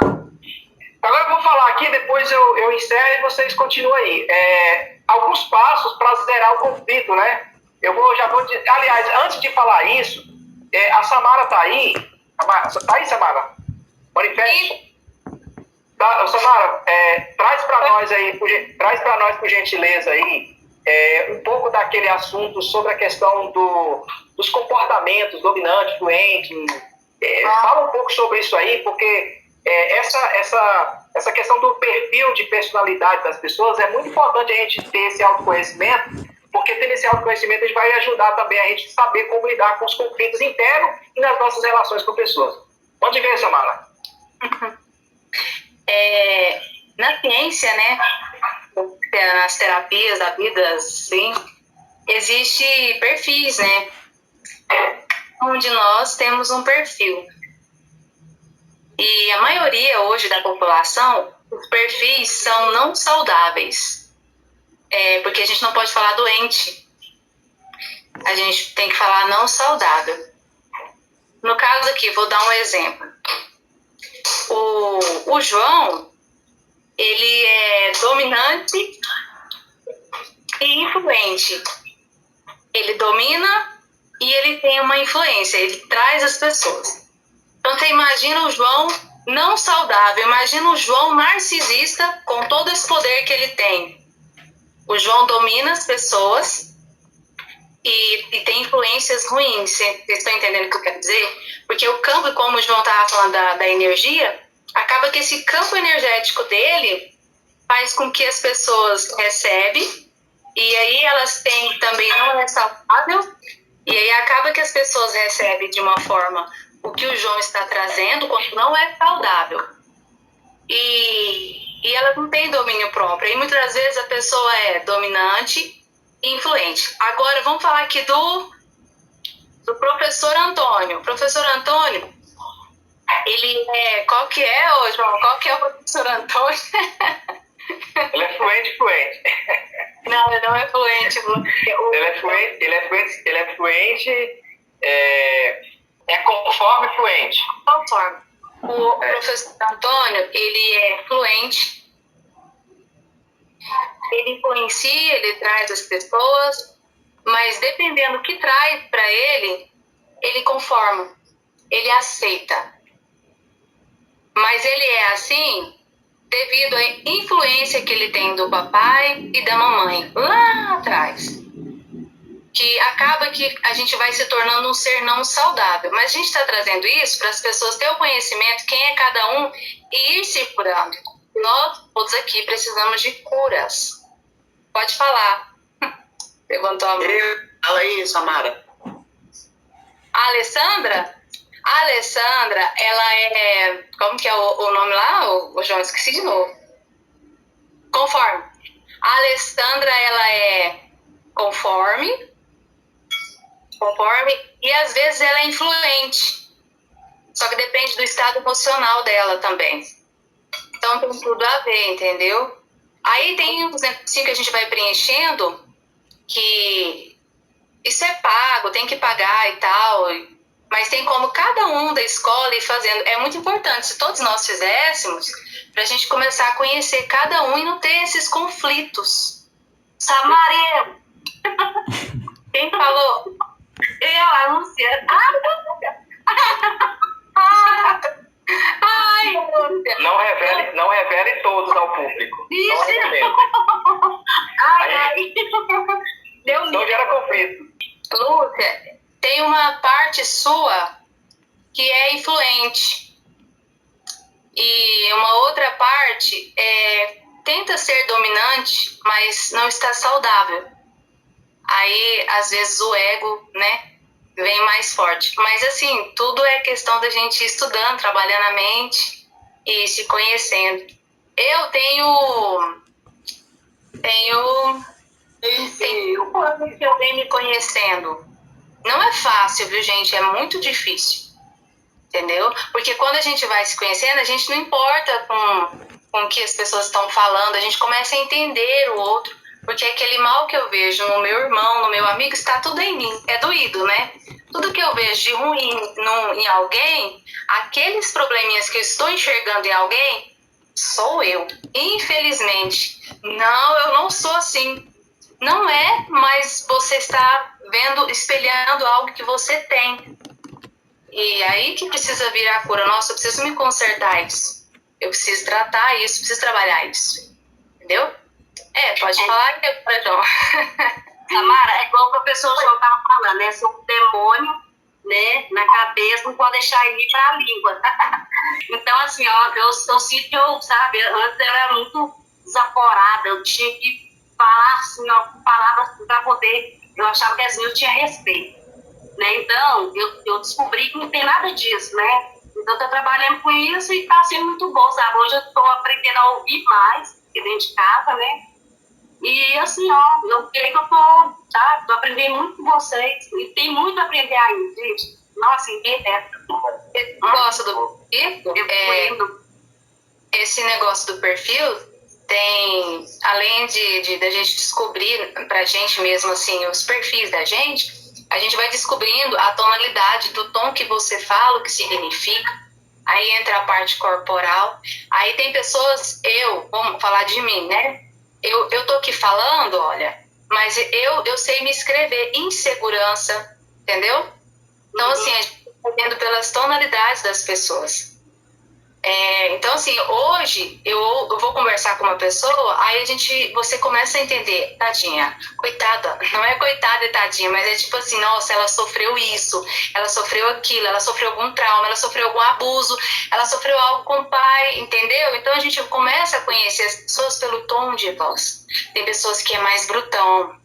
Agora eu vou falar aqui, depois eu encerro e vocês continuam aí. Alguns passos para zerar o conflito, né? Já vou dizer, aliás, antes de falar isso, a Samara está aí. Está aí, Samara? Manifeste. Tá, Samara, traz para nós aí, por gentileza aí, um pouco daquele assunto sobre a questão dos comportamentos dominantes, fluentes. Fala um pouco sobre isso aí, porque essa questão do perfil de personalidade das pessoas é muito importante a gente ter esse autoconhecimento, porque tendo esse autoconhecimento a gente vai ajudar também a gente a saber como lidar com os conflitos internos e nas nossas relações com pessoas. Pode ver, Samara. Na ciência, né, nas terapias da vida, sim, existe perfis, né, onde nós temos um perfil. E a maioria hoje da população, os perfis são não saudáveis. Porque a gente não pode falar doente. A gente tem que falar não saudável. No caso aqui, vou dar um exemplo. O João, ele é dominante e influente. Ele domina e ele tem uma influência, ele traz as pessoas. Então você imagina o João não saudável, imagina o João narcisista com todo esse poder que ele tem. O João domina as pessoas e tem influências ruins. Vocês estão entendendo o que eu quero dizer? Porque o campo, como o João estava falando da energia, acaba que esse campo energético dele faz com que as pessoas recebem e aí elas têm também não é saudável e aí acaba que as pessoas recebem de uma forma o que o João está trazendo quando não é saudável. E elas não têm domínio próprio. E muitas vezes a pessoa é dominante e influente. Agora, vamos falar aqui do professor Antônio. O professor Antônio, ele é... Qual que é, ô João? Qual que é o professor Antônio? Ele é fluente. Não, ele não é fluente. Ele é fluente, conforme fluente. Conforme. O professor Antônio, ele é fluente, ele influencia, ele traz as pessoas, mas dependendo do que traz para ele, ele conforma, ele aceita. Mas ele é assim devido à influência que ele tem do papai e da mamãe, lá atrás. Que acaba que a gente vai se tornando um ser não saudável. Mas a gente está trazendo isso para as pessoas terem o conhecimento, quem é cada um, e ir se curando. Nós todos aqui precisamos de curas. Pode falar. Perguntou a mãe. Fala aí, Samara. A Alessandra? A Alessandra, ela é... Como que é o nome lá? O João, esqueci de novo. Conforme. A Alessandra, ela é conforme, e às vezes ela é influente. Só que depende do estado emocional dela também. Então tem tudo a ver, entendeu? Aí tem uns negocinhos que a gente vai preenchendo, que isso é pago, tem que pagar e tal, mas tem como cada um da escola ir fazendo. É muito importante, se todos nós fizéssemos, pra gente começar a conhecer cada um e não ter esses conflitos. Samarelo! Quem falou? Eu, a Luciana. Ai, Lúcia. Não revele todos ao público. Isso. Ai. Deu Não gera conflito. Lúcia, tem uma parte sua que é influente. E uma outra parte tenta ser dominante, mas não está saudável. Aí, às vezes, o ego, né, vem mais forte. Mas, assim, tudo é questão da gente ir estudando, trabalhando a mente e se conhecendo. Eu tenho 5 anos que eu venho me conhecendo. Não é fácil, viu, gente? É muito difícil. Entendeu? Porque quando a gente vai se conhecendo, a gente não importa com o que as pessoas estão falando, a gente começa a entender o outro. Porque aquele mal que eu vejo no meu irmão, no meu amigo, está tudo em mim. É doído, né? Tudo que eu vejo de ruim em alguém, aqueles probleminhas que eu estou enxergando em alguém, sou eu. Infelizmente. Não, eu não sou assim. Não é, mas você está vendo, espelhando algo que você tem. E aí que precisa vir a cura. Nossa, eu preciso me consertar isso. eu preciso tratar isso, preciso trabalhar isso. Entendeu? Pode falar que então. Samara, é igual o professor João estava falando, né? Se o demônio, né, na cabeça, não pode deixar ele ir para a língua. Então, assim, ó, eu sinto que eu, sabe, antes eu era muito desaforada, eu tinha que falar, assim, ó, palavras para poder, eu achava que assim, eu tinha respeito, né? Então, eu descobri que não tem nada disso, né? Então, eu tô trabalhando com isso e tá sendo muito bom, sabe? Hoje eu tô aprendendo a ouvir mais, dentro de casa, né? E assim, ó, eu creio que eu tô aprendendo muito com vocês. E tem muito a aprender ainda, gente. Nossa, ninguém dessa. Você gosta do perfil? Esse negócio do perfil tem, além da gente descobrir pra gente mesmo, assim, os perfis da gente, a gente vai descobrindo a tonalidade do tom que você fala, o que significa. Aí entra a parte corporal. Aí tem pessoas, vamos falar de mim, né? Eu tô aqui falando, olha, mas eu sei me escrever insegurança, entendeu? Então, assim, a gente tá vendo pelas tonalidades das pessoas. Então, assim, hoje eu vou conversar com uma pessoa, aí você começa a entender, tadinha, coitada, não é coitada e tadinha, mas é tipo assim, nossa, ela sofreu isso, ela sofreu aquilo, ela sofreu algum trauma, ela sofreu algum abuso, ela sofreu algo com o pai, entendeu? Então a gente começa a conhecer as pessoas pelo tom de voz. Tem pessoas que é mais brutão,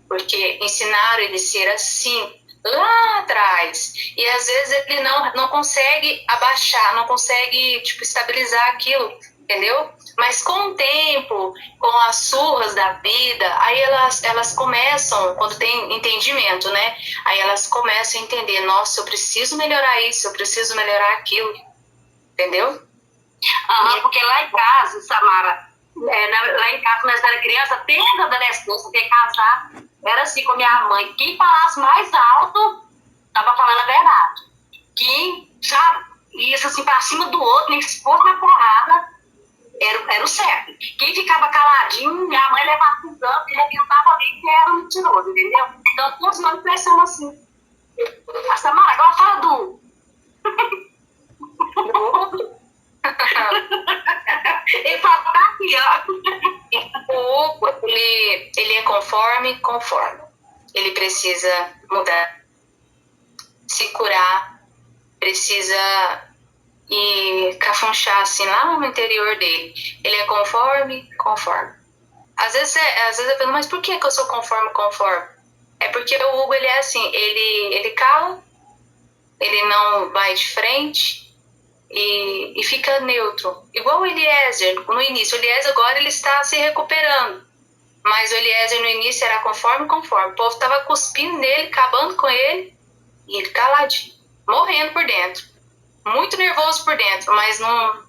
porque ensinaram ele a ser assim, lá atrás, e às vezes ele não consegue abaixar, não consegue, tipo, estabilizar aquilo, entendeu? Mas com o tempo, com as surras da vida, aí elas começam, quando tem entendimento, né? Aí elas começam a entender, nossa, eu preciso melhorar isso, eu preciso melhorar aquilo, entendeu? Porque lá em casa, Samara, lá em casa, quando eu era criança, até na adolescência, até casar, era assim com a minha mãe. Quem falasse mais alto, tava falando a verdade. Quem, sabe, isso assim pra cima do outro, nem se fosse na porrada, era o certo. Quem ficava caladinho, minha mãe levava um canto e arrebentava ali que era mentiroso, entendeu? Então, todos nós crescemos assim. A Samara, agora fala do... Ele fala, tá aqui, ó. O Hugo, ele é conforme. Ele precisa mudar, se curar, precisa ir cafunchar assim lá no interior dele. Ele é conforme. Às vezes eu pergunto, mas por que eu sou conforme? É porque o Hugo, ele é assim, ele cala, ele não vai de frente, e fica neutro. Igual o Eliezer, no início. O Eliezer agora ele está se recuperando. Mas o Eliezer no início era conforme. O povo estava cuspindo nele, acabando com ele. E ele caladinho, morrendo por dentro. Muito nervoso por dentro, mas não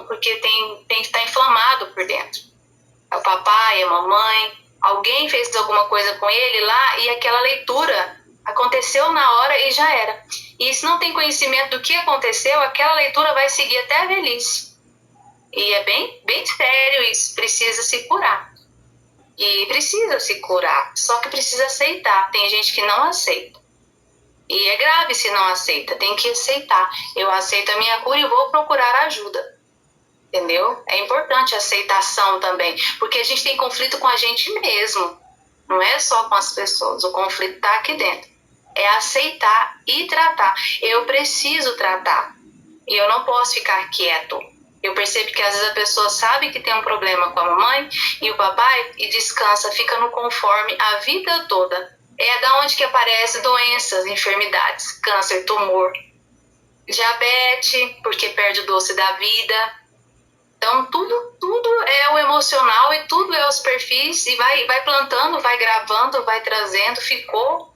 porque tem que estar inflamado por dentro. O papai, a mamãe, alguém fez alguma coisa com ele lá e aquela leitura aconteceu na hora e já era. E se não tem conhecimento do que aconteceu, aquela leitura vai seguir até a velhice. E é bem, bem sério isso, precisa se curar. E precisa se curar, só que precisa aceitar. Tem gente que não aceita. E é grave se não aceita, tem que aceitar. Eu aceito a minha cura e vou procurar ajuda. Entendeu? É importante a aceitação também, porque a gente tem conflito com a gente mesmo. Não é só com as pessoas, o conflito está aqui dentro. É aceitar e tratar. Eu preciso tratar. E eu não posso ficar quieto. Eu percebo que às vezes a pessoa sabe que tem um problema com a mamãe e o papai e descansa, fica no conforme a vida toda. É da onde que aparecem doenças, enfermidades, câncer, tumor, diabetes, porque perde o doce da vida. Então tudo é o emocional e tudo é os perfis e vai plantando, vai gravando, vai trazendo, ficou.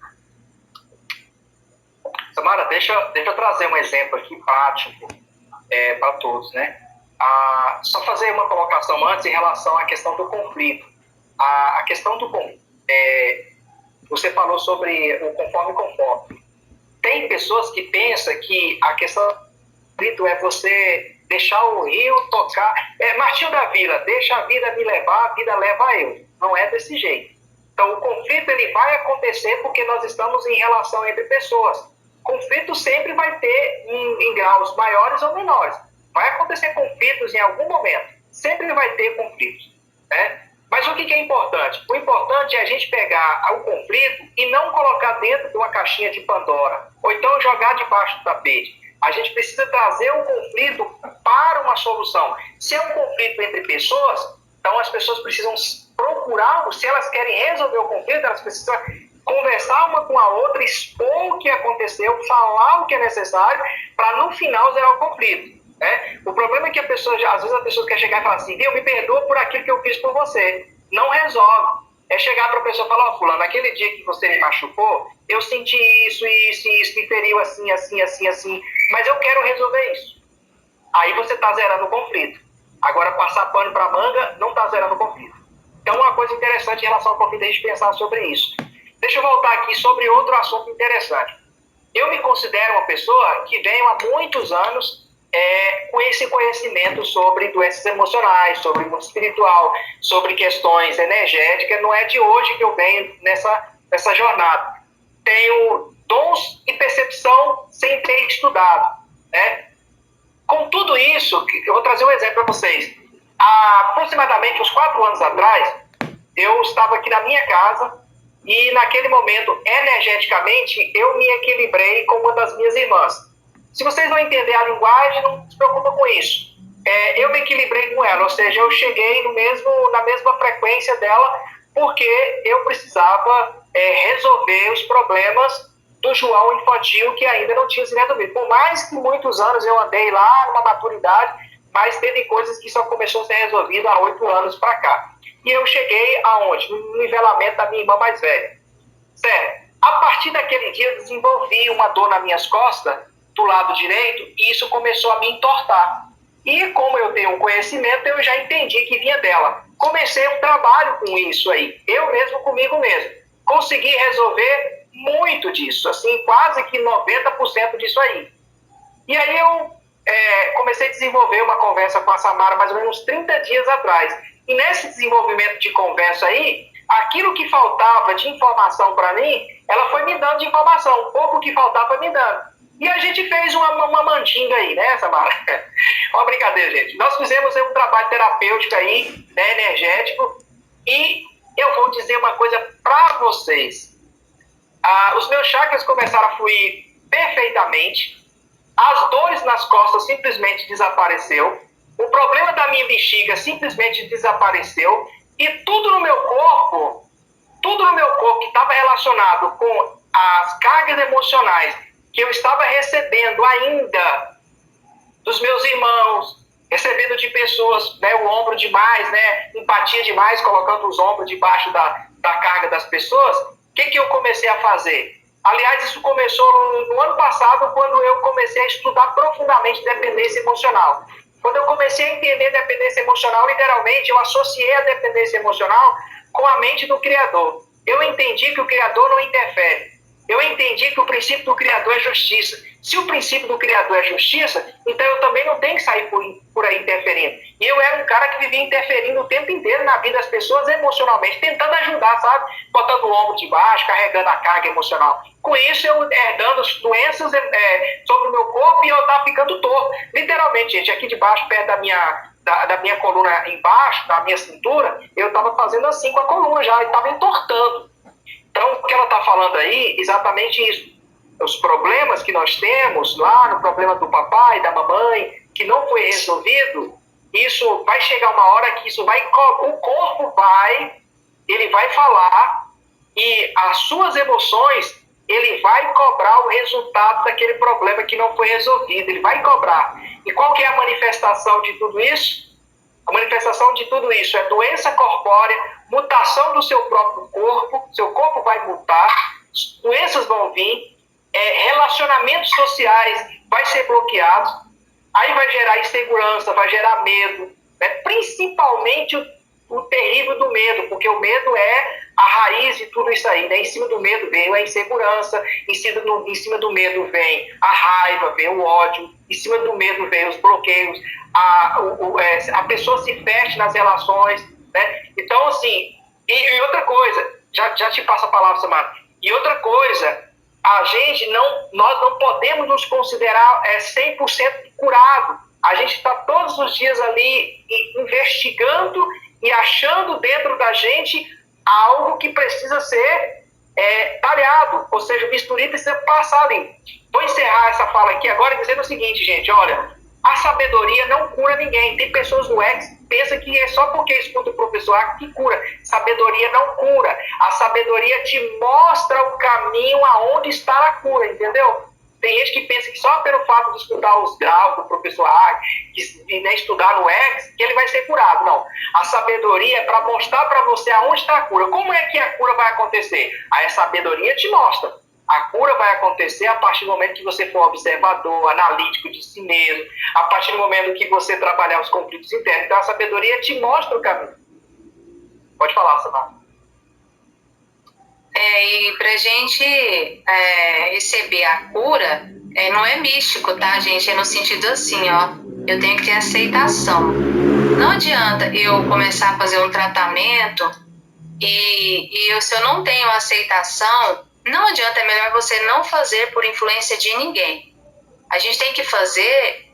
Samara, deixa eu trazer um exemplo aqui prático para todos, né? Só fazer uma colocação antes em relação à questão do conflito. A questão do conflito, você falou sobre o conforme. Tem pessoas que pensam que a questão do conflito é você deixar o rio tocar. Martinho da Vila, deixa a vida me levar, a vida leva eu. Não é desse jeito. Então, o conflito ele vai acontecer porque nós estamos em relação entre pessoas. Conflito sempre vai ter em graus maiores ou menores. Vai acontecer conflitos em algum momento. Sempre vai ter conflitos, né? Mas o que é importante? O importante é a gente pegar o conflito e não colocar dentro de uma caixinha de Pandora, ou então jogar debaixo do tapete. A gente precisa trazer o conflito para uma solução. Se é um conflito entre pessoas, então as pessoas precisam procurar, se elas querem resolver o conflito, elas precisam conversar uma com a outra, expor o que aconteceu, falar o que é necessário, para no final zerar o conflito. Né? O problema é que às vezes a pessoa quer chegar e falar assim, me perdoa por aquilo que eu fiz por você. Não resolve. É chegar para a pessoa e falar, fulano, naquele dia que você me machucou, eu senti isso, me feriu assim, mas eu quero resolver isso. Aí você está zerando o conflito. Agora, passar pano para manga não está zerando o conflito. Então, uma coisa interessante em relação ao conflito é a gente pensar sobre isso. Deixa eu voltar aqui sobre outro assunto interessante. Eu me considero uma pessoa que venho há muitos anos com esse conhecimento sobre doenças emocionais, sobre mundo espiritual, sobre questões energéticas. Não é de hoje que eu venho nessa jornada. Tenho dons e percepção sem ter estudado, né? Com tudo isso, eu vou trazer um exemplo para vocês. Há aproximadamente uns 4 anos atrás, eu estava aqui na minha casa e naquele momento, energeticamente, eu me equilibrei com uma das minhas irmãs. Se vocês não entenderem a linguagem, não se preocupem com isso. Eu me equilibrei com ela, ou seja, eu cheguei na mesma frequência dela, porque eu precisava resolver os problemas do João infantil que ainda não tinha se resolvido. Por mais que muitos anos eu andei lá numa maturidade, mas teve coisas que só começou a ser resolvidas há 8 anos para cá. E eu cheguei aonde? No nivelamento da minha irmã mais velha. Certo? A partir daquele dia eu desenvolvi uma dor nas minhas costas, do lado direito, e isso começou a me entortar. E como eu tenho um conhecimento, eu já entendi que vinha dela. Comecei um trabalho com isso aí, eu mesmo comigo mesmo. Consegui resolver muito disso, assim, quase que 90% disso aí. E aí eu comecei a desenvolver uma conversa com a Samara mais ou menos uns 30 dias atrás. E nesse desenvolvimento de conversa aí, aquilo que faltava de informação para mim, ela foi me dando de informação, um pouco que faltava foi me dando. E a gente fez uma mandinga aí, né, Samara? Uma brincadeira, gente. Nós fizemos um trabalho terapêutico aí, né, energético, e eu vou dizer uma coisa para vocês. Os meus chakras começaram a fluir perfeitamente, as dores nas costas simplesmente desapareceu, o problema da minha bexiga simplesmente desapareceu, e tudo no meu corpo que estava relacionado com as cargas emocionais que eu estava recebendo ainda dos meus irmãos, recebendo de pessoas, né, o ombro demais, né, empatia demais, colocando os ombros debaixo da carga das pessoas, o que eu comecei a fazer? Aliás, isso começou no ano passado, quando eu comecei a estudar profundamente dependência emocional. Quando eu comecei a entender dependência emocional, literalmente, eu associei a dependência emocional com a mente do Criador. Eu entendi que o Criador não interfere. Eu entendi que o princípio do Criador é justiça. Se o princípio do Criador é justiça, então eu também não tenho que sair por aí interferindo. E eu era um cara que vivia interferindo o tempo inteiro na vida das pessoas emocionalmente, tentando ajudar, sabe? Botando o ombro de baixo, carregando a carga emocional. Com isso, eu herdando doenças sobre o meu corpo e eu estava ficando torto. Literalmente, gente, aqui de baixo, perto da minha coluna embaixo, da minha cintura, eu estava fazendo assim com a coluna já, e estava entortando. Então, o que ela está falando aí, exatamente isso. Os problemas que nós temos lá, no problema do papai, da mamãe, que não foi resolvido, isso vai chegar uma hora que isso vai, o corpo ele vai falar e as suas emoções, ele vai cobrar o resultado daquele problema que não foi resolvido, ele vai cobrar. E qual que é a manifestação de tudo isso? A manifestação de tudo isso é doença corpórea, mutação do seu próprio corpo, seu corpo vai mutar, doenças vão vir, relacionamentos sociais vai ser bloqueados, aí vai gerar insegurança, vai gerar medo, né? Principalmente o terrível do medo, porque o medo é a raiz de tudo isso aí, né? Em cima do medo vem a insegurança, em cima do medo vem a raiva, vem o ódio, em cima do medo vem os bloqueios, a pessoa se fecha nas relações, né? Então, assim, e outra coisa, já te passo a palavra, Samara, e outra coisa, nós não podemos nos considerar 100% curado. a gente está todos os dias ali investigando e achando dentro da gente algo que precisa ser talhado, ou seja, o bisturi precisa passar ali. Vou encerrar essa fala aqui agora dizendo o seguinte, gente, olha, a sabedoria não cura ninguém. Tem pessoas no X que pensam que é só porque escuta o professor A que cura. Sabedoria não cura. A sabedoria te mostra o caminho aonde está a cura, entendeu? Tem gente que pensa que só pelo fato de escutar os graus do professor A e nem estudar no X, que ele vai ser curado. Não. A sabedoria é para mostrar para você aonde está a cura. Como é que a cura vai acontecer? Aí a sabedoria te mostra. A cura vai acontecer a partir do momento que você for observador, analítico de si mesmo, a partir do momento que você trabalhar os conflitos internos. Então a sabedoria te mostra o caminho. Pode falar, Samara. E pra gente receber a cura, não é místico, tá, gente? É no sentido assim, ó, eu tenho que ter aceitação. Não adianta eu começar a fazer um tratamento se eu não tenho aceitação, não adianta, é melhor você não fazer por influência de ninguém. A gente tem que fazer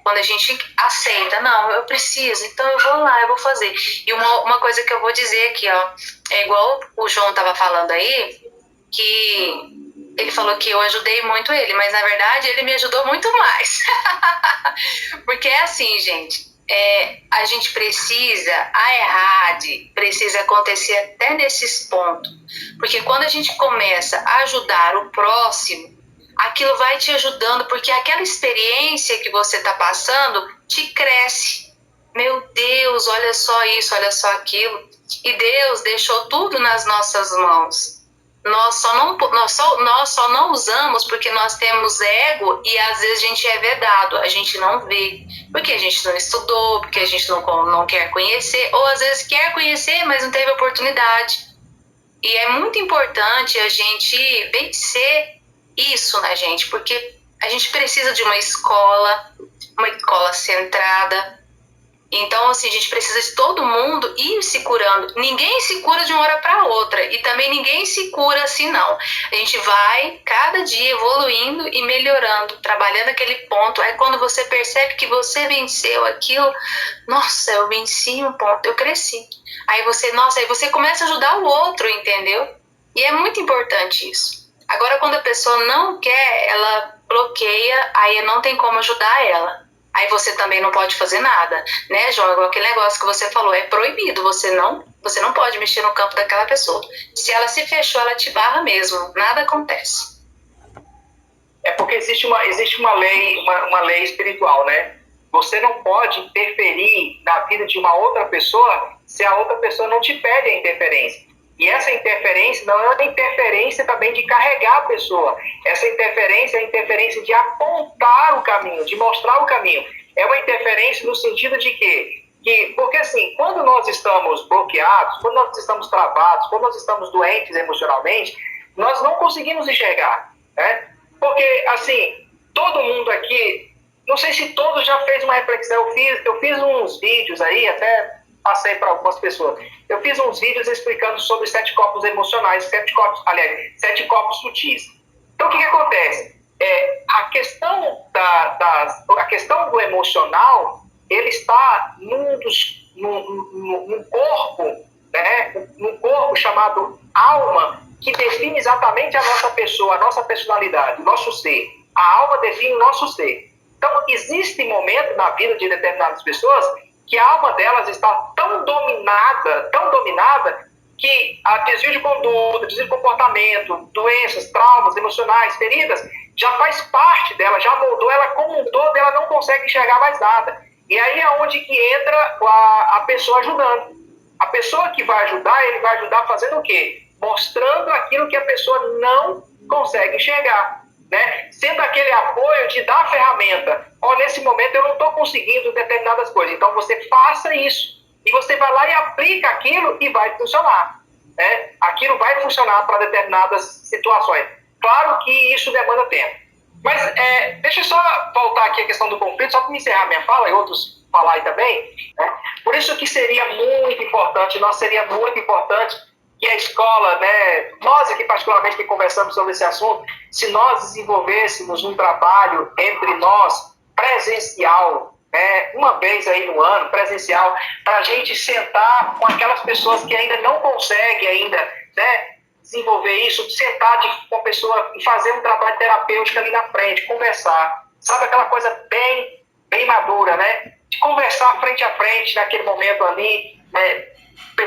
quando a gente aceita, não, eu preciso, então eu vou lá, eu vou fazer. E uma coisa que eu vou dizer aqui, ó, é igual o João estava falando aí, que ele falou que eu ajudei muito ele, mas na verdade ele me ajudou muito mais. Porque é assim, gente, a gente precisa, a ERRAD precisa acontecer até nesses pontos. Porque quando a gente começa a ajudar o próximo, aquilo vai te ajudando, porque aquela experiência que você está passando te cresce. Meu Deus, olha só isso, olha só aquilo. E Deus deixou tudo nas nossas mãos. Nós só não usamos porque nós temos ego e às vezes a gente é vedado, a gente não vê. Porque a gente não estudou, porque a gente não quer conhecer, ou às vezes quer conhecer, mas não teve oportunidade. E é muito importante a gente vencer isso na gente, porque a gente precisa de uma escola centrada. Então, assim, a gente precisa de todo mundo ir se curando. Ninguém se cura de uma hora para outra e também ninguém se cura assim, não. A gente vai cada dia evoluindo e melhorando, trabalhando aquele ponto. Aí quando você percebe que você venceu aquilo, nossa, eu venci um ponto, eu cresci. Aí você começa a ajudar o outro, entendeu? E é muito importante isso. Agora, quando a pessoa não quer, ela bloqueia, aí não tem como ajudar ela. Aí você também não pode fazer nada, né, João? Igual aquele negócio que você falou, é proibido, você não pode mexer no campo daquela pessoa. Se ela se fechou, ela te barra mesmo, nada acontece. É porque existe uma lei espiritual, né? Você não pode interferir na vida de uma outra pessoa se a outra pessoa não te pede a interferência. E essa interferência não é uma interferência também de carregar a pessoa. Essa interferência é a interferência de apontar o caminho, de mostrar o caminho. É uma interferência no sentido de porque assim, quando nós estamos bloqueados, quando nós estamos travados, quando nós estamos doentes emocionalmente, nós não conseguimos enxergar, né? Porque, assim, todo mundo aqui, não sei se todos já fez uma reflexão, eu fiz uns vídeos aí, até passei para algumas pessoas. Eu fiz uns vídeos explicando sobre 7 corpos emocionais, 7 corpos sutis. Então, o que acontece? A questão do emocional, ele está num corpo, né? Num corpo chamado alma, que define exatamente a nossa pessoa, a nossa personalidade, o nosso ser. A alma define o nosso ser. Então, existe momento na vida de determinadas pessoas que a alma delas está tão dominada, que a desvio de conduta, desvio de comportamento, doenças, traumas emocionais, feridas, já faz parte dela, já moldou ela como um todo, ela não consegue enxergar mais nada. E aí é onde que entra a pessoa ajudando. A pessoa que vai ajudar, ele vai ajudar fazendo o quê? Mostrando aquilo que a pessoa não consegue enxergar, né? Sendo aquele apoio de dar a ferramenta. Nesse momento eu não estou conseguindo determinadas coisas, então você faça isso. E você vai lá e aplica aquilo e vai funcionar, né? Aquilo vai funcionar para determinadas situações. Claro que isso demanda tempo. Mas deixa eu só voltar aqui a questão do conflito, só para me encerrar minha fala e outros falarem também, né? Por isso que seria muito importante que a escola, né, nós aqui particularmente que conversamos sobre esse assunto, se nós desenvolvêssemos um trabalho entre nós presencial, né, uma vez aí no ano, presencial, para a gente sentar com aquelas pessoas que ainda não conseguem ainda, né, desenvolver isso, sentar com a pessoa e fazer um trabalho terapêutico ali na frente, conversar, sabe, aquela coisa bem madura, né, de conversar frente a frente naquele momento ali, né,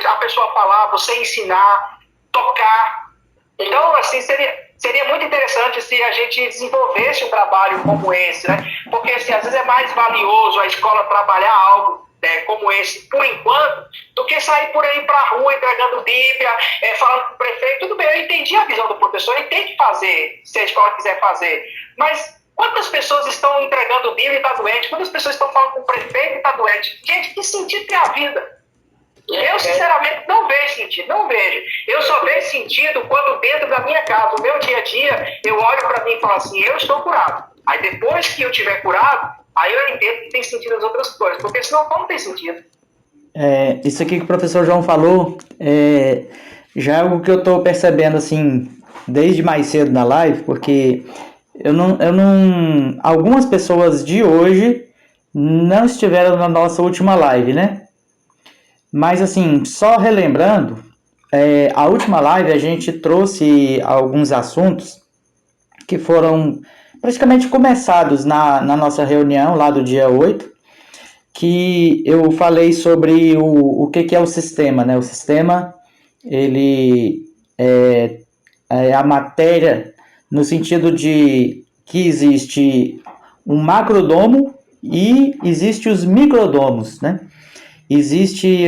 a pessoa falar, você ensinar, tocar. Então, assim, seria muito interessante se a gente desenvolvesse um trabalho como esse, né? Porque, assim, às vezes é mais valioso a escola trabalhar algo, né, como esse, por enquanto, do que sair por aí para a rua entregando Bíblia, falando com o prefeito. Tudo bem, eu entendi a visão do professor, ele tem que fazer, se a escola quiser fazer. Mas quantas pessoas estão entregando Bíblia e está doente? Quantas pessoas estão falando com o prefeito e está doente? Gente, que sentido tem a vida? Eu, sinceramente, não vejo sentido, não vejo. Eu só vejo sentido quando dentro da minha casa, no meu dia a dia, eu olho para mim e falo assim, eu estou curado. Aí depois que eu estiver curado, aí eu entendo que tem sentido as outras coisas, porque senão não tem sentido. Isso aqui que o professor João falou, já é algo que eu estou percebendo, assim, desde mais cedo na live, porque algumas pessoas de hoje não estiveram na nossa última live, né? Mas, assim, só relembrando, a última live a gente trouxe alguns assuntos que foram praticamente começados na nossa reunião lá do dia 8, que eu falei sobre o que é o sistema, né? O sistema, ele é a matéria no sentido de que existe um macrodomo e existe os microdomos, né? Existe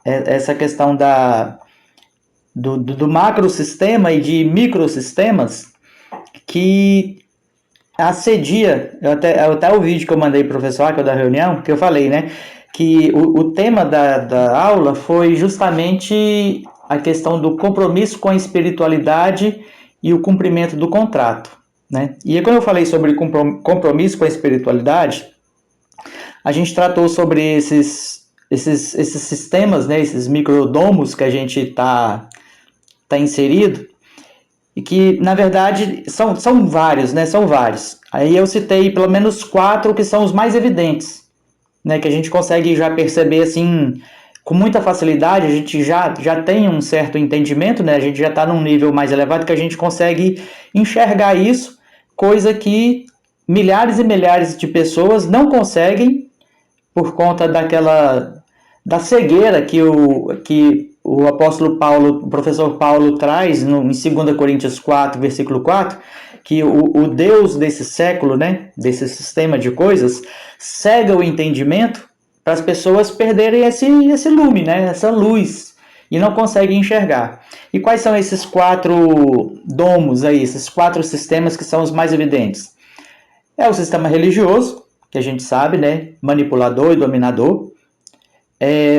essa questão do macrosistema e de microsistemas que assedia, até o vídeo que eu mandei para o professor, que é da reunião, que eu falei, né, que o tema da aula foi justamente a questão do compromisso com a espiritualidade e o cumprimento do contrato, né? E aí, quando eu falei sobre compromisso com a espiritualidade, a gente tratou sobre esses sistemas, né, esses microdomos que a gente tá inserido, e que, na verdade, são vários, né, são vários. Aí eu citei pelo menos 4 que são os mais evidentes, né, que a gente consegue já perceber, assim, com muita facilidade, a gente já tem um certo entendimento, né, a gente já está num nível mais elevado que a gente consegue enxergar isso, coisa que milhares e milhares de pessoas não conseguem, por conta da cegueira que o apóstolo Paulo, o professor Paulo traz em 2 Coríntios 4, versículo 4, que o Deus desse século, né, desse sistema de coisas, cega o entendimento para as pessoas perderem esse lume, né, essa luz, e não conseguem enxergar. E quais são esses 4 domos aí, esses 4 sistemas que são os mais evidentes? É o sistema religioso, que a gente sabe, né, manipulador e dominador.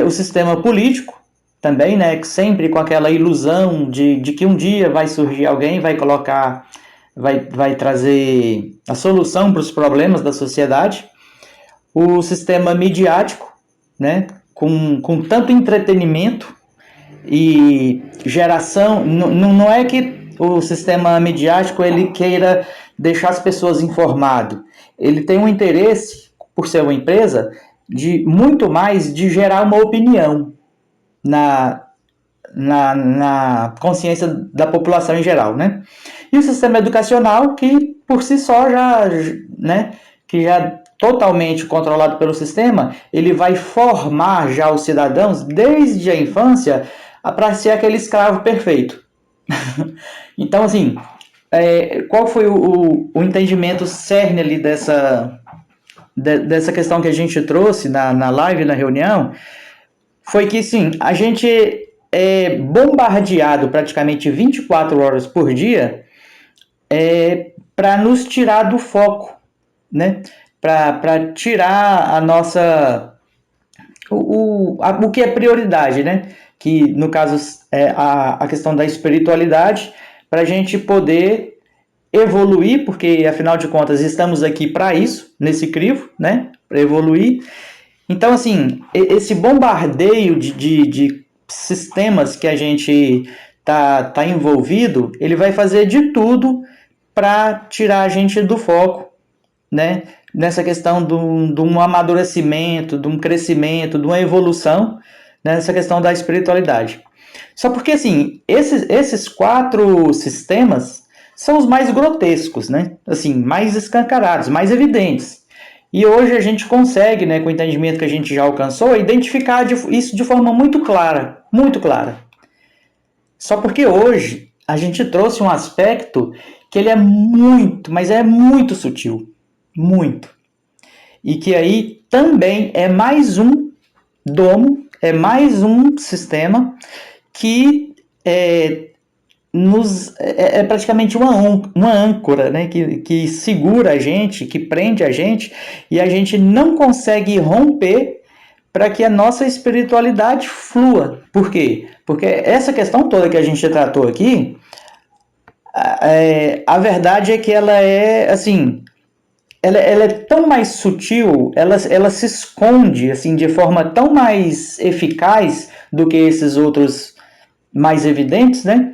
O sistema político também, né, sempre com aquela ilusão de que um dia vai surgir alguém, vai trazer a solução para os problemas da sociedade. O sistema midiático, né, com tanto entretenimento e geração, não é que o sistema midiático ele queira deixar as pessoas informadas. Ele tem um interesse, por ser uma empresa, de muito mais de gerar uma opinião na consciência da população em geral, né? E o sistema educacional, que por si só né, que já totalmente controlado pelo sistema, ele vai formar já os cidadãos desde a infância para ser aquele escravo perfeito. Então, assim, qual foi o entendimento cerne ali dessa questão que a gente trouxe na live, na reunião? Foi que, sim, a gente é bombardeado praticamente 24 horas por dia para nos tirar do foco, né? Para tirar a nossa... o que é prioridade, né? Que, no caso, é a questão da espiritualidade, para a gente poder evoluir, porque, afinal de contas, estamos aqui para isso, nesse crivo, né? Para evoluir. Então, assim, esse bombardeio de sistemas que a gente tá envolvido, ele vai fazer de tudo para tirar a gente do foco, né? nessa questão de um amadurecimento, de um crescimento, de uma evolução, nessa questão da espiritualidade. Só porque, assim, esses 4 sistemas são os mais grotescos, né? Assim, mais escancarados, mais evidentes. E hoje a gente consegue, né, com o entendimento que a gente já alcançou, identificar isso de forma muito clara, muito clara. Só porque hoje a gente trouxe um aspecto que ele é muito, mas é muito sutil. Muito. E que aí também é mais um domo, é mais um sistema que é praticamente uma âncora, né? Que segura a gente, que prende a gente, e a gente não consegue romper para que a nossa espiritualidade flua. Por quê? Porque essa questão toda que a gente tratou aqui, a verdade é que ela é, assim, ela é tão mais sutil, ela se esconde, assim, de forma tão mais eficaz do que esses outros mais evidentes, né?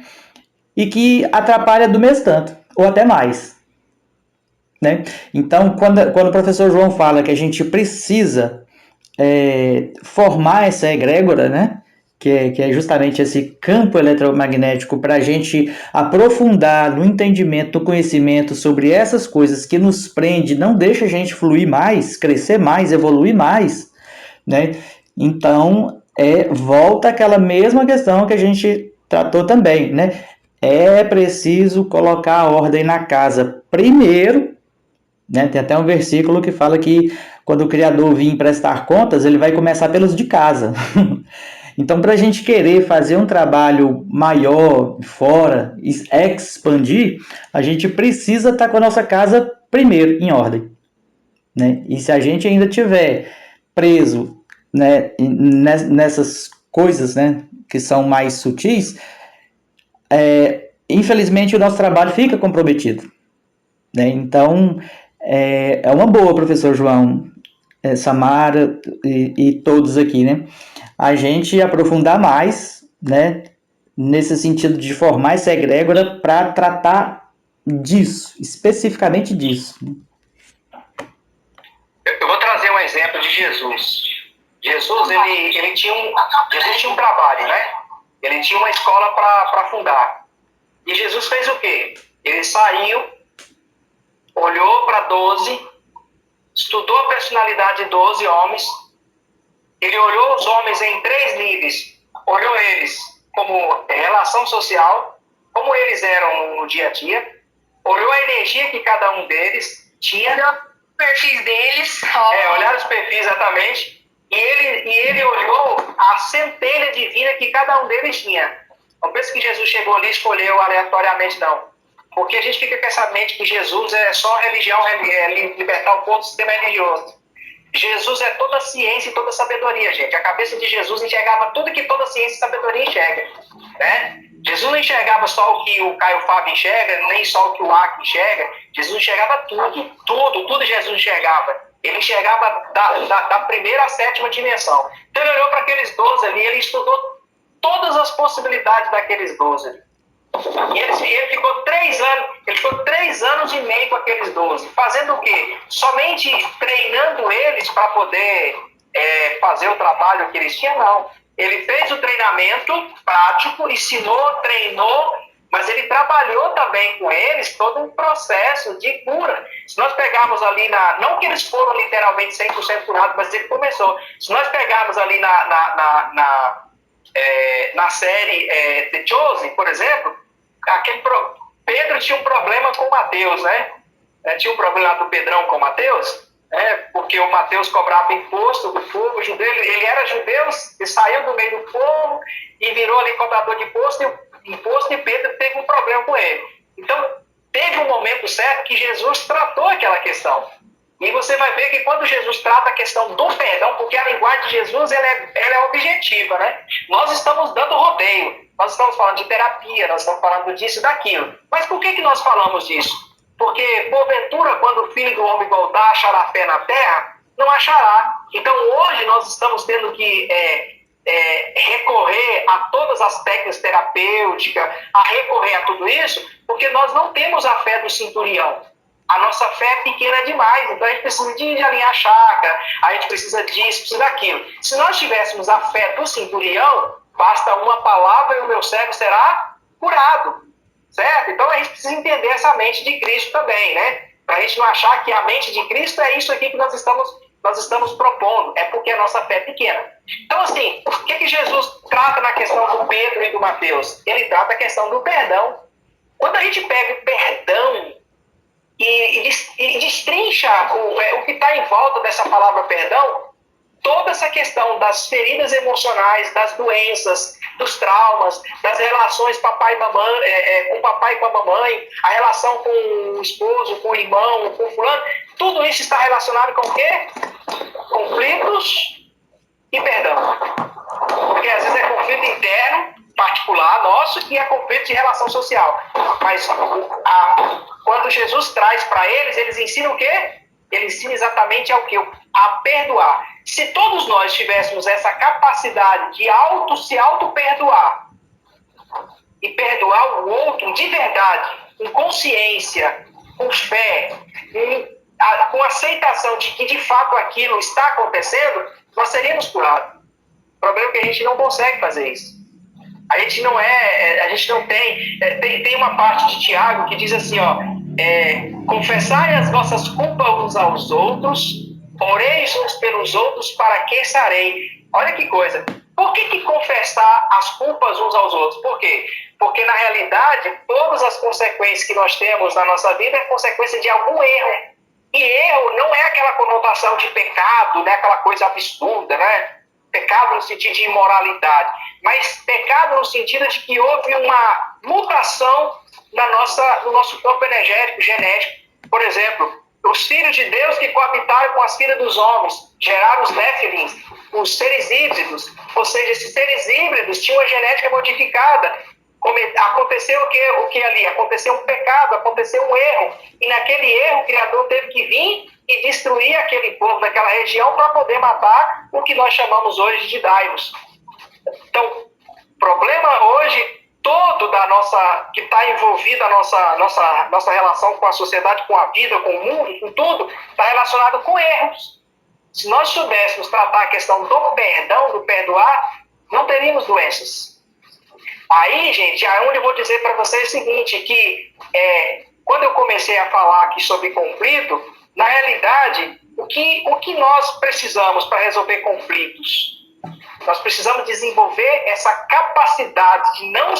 E que atrapalha do mesmo tanto, ou até mais. Né? Então, quando o professor João fala que a gente precisa formar essa egrégora, né? Que é justamente esse campo eletromagnético para a gente aprofundar no entendimento, no conhecimento sobre essas coisas que nos prende, não deixa a gente fluir mais, crescer mais, evoluir mais, né? Então, volta aquela mesma questão que a gente tratou também, né? É preciso colocar a ordem na casa primeiro, né? Tem até um versículo que fala que quando o Criador vir prestar contas, ele vai começar pelos de casa. Então, para a gente querer fazer um trabalho maior, fora, expandir, a gente precisa estar com a nossa casa primeiro, em ordem. Né? E se a gente ainda tiver preso, né, nessas coisas, né, que são mais sutis, infelizmente o nosso trabalho fica comprometido. Né? Então, é uma boa, professor João, Samara e todos aqui, né? A gente aprofundar mais, né, nesse sentido de formar essa egrégora para tratar disso, especificamente disso. Eu vou trazer um exemplo de Jesus. Jesus, ele tinha um trabalho, né? Ele tinha uma escola para fundar. E Jesus fez o quê? Ele saiu, olhou para 12, estudou a personalidade de 12 homens. Ele olhou os homens em 3 níveis. Olhou eles como relação social, como eles eram no dia a dia. Olhou a energia que cada um deles tinha. Olhou os perfis deles. Olhar os perfis, exatamente. E ele olhou a centelha divina que cada um deles tinha. Não pense que Jesus chegou ali e escolheu aleatoriamente, não. Porque a gente fica com essa mente que Jesus é só religião, libertar o povo do sistema religioso. Jesus é toda ciência e toda sabedoria, gente. A cabeça de Jesus enxergava tudo que toda ciência e sabedoria enxerga. Né? Jesus não enxergava só o que o Caio Fábio enxerga, nem só o que o Acre enxerga. Jesus enxergava tudo Jesus enxergava. Ele enxergava da primeira à 7ª dimensão. Então ele olhou para aqueles 12 ali, ele estudou todas as possibilidades daqueles 12 ali. E ele ficou 3 anos e meio com aqueles 12. Fazendo o quê? Somente treinando eles para poder fazer o trabalho que eles tinham? Não. Ele fez o treinamento prático, ensinou, treinou, mas ele trabalhou também com eles todo um processo de cura. Se nós pegarmos ali não que eles foram literalmente 100% curados, mas ele começou. Se nós pegarmos ali na série The Chosen, por exemplo, Pedro tinha um problema com Mateus, né? Tinha um problema do Pedrão com Mateus, porque o Mateus cobrava imposto do povo judeu. Ele era judeu e saiu do meio do povo e virou ali cobrador de imposto, e Pedro teve um problema com ele. Então, teve um momento certo que Jesus tratou aquela questão. E você vai ver que quando Jesus trata a questão do perdão, porque a linguagem de Jesus ela é objetiva, né? Nós estamos dando rodeio, nós estamos falando de terapia, nós estamos falando disso e daquilo. Mas por que nós falamos disso? Porque, porventura, quando o Filho do Homem voltar, achará fé na terra? Não achará. Então, hoje nós estamos tendo que recorrer a todas as técnicas terapêuticas, a recorrer a tudo isso, porque nós não temos a fé do centurião. A nossa fé é pequena demais, então a gente precisa de alinhar a chácara, a gente precisa disso, precisa daquilo. Se nós tivéssemos a fé do centurião, basta uma palavra e o meu cego será curado, certo? Então a gente precisa entender essa mente de Cristo também, né? Para a gente não achar que a mente de Cristo é isso aqui que nós estamos propondo, é porque a nossa fé é pequena. Então, assim, o que Jesus trata na questão do Pedro e do Mateus? Ele trata a questão do perdão. Quando a gente pega o perdão e destrincha o que está em volta dessa palavra perdão, toda essa questão das feridas emocionais, das doenças, dos traumas, das relações papai e mamãe, com o papai e com a mamãe, a relação com o esposo, com o irmão, com o fulano, tudo isso está relacionado com o quê? Conflitos e perdão. Porque às vezes é conflito interno, particular nosso, e é conflito de relação social. Mas quando Jesus traz para eles, eles ensinam o quê? Ele ensina exatamente ao quê? A perdoar. Se todos nós tivéssemos essa capacidade de se auto-perdoar e perdoar o outro de verdade, com consciência, com fé, com aceitação de que de fato aquilo está acontecendo, nós seríamos curados. O problema é que a gente não consegue fazer isso. A gente não tem uma parte de Tiago que diz assim, confessai as vossas culpas uns aos outros, oreis uns pelos outros, para que sarei. Olha que coisa. Por que confessar as culpas uns aos outros? Por quê? Porque, na realidade, todas as consequências que nós temos na nossa vida é consequência de algum erro. E erro não é aquela conotação de pecado, né? Aquela coisa absurda, né? Pecado no sentido de imoralidade, mas pecado no sentido de que houve uma mutação no nosso corpo energético, genético. Por exemplo, os filhos de Deus que coabitaram com as filhas dos homens, geraram os Néfilins, os seres híbridos, ou seja, esses seres híbridos tinham uma genética modificada. Aconteceu o que ali? Aconteceu um pecado, aconteceu um erro, e naquele erro o Criador teve que vir e destruir aquele povo daquela região para poder matar o que nós chamamos hoje de daimos. Então, o problema hoje todo que está envolvido a nossa relação com a sociedade, com a vida, com o mundo, com tudo, está relacionado com erros. Se nós soubéssemos tratar a questão do perdão, do perdoar, não teríamos doenças. Aí, gente, onde eu vou dizer para vocês o seguinte, que quando eu comecei a falar aqui sobre conflito, na realidade, o que nós precisamos para resolver conflitos? Nós precisamos desenvolver essa capacidade de não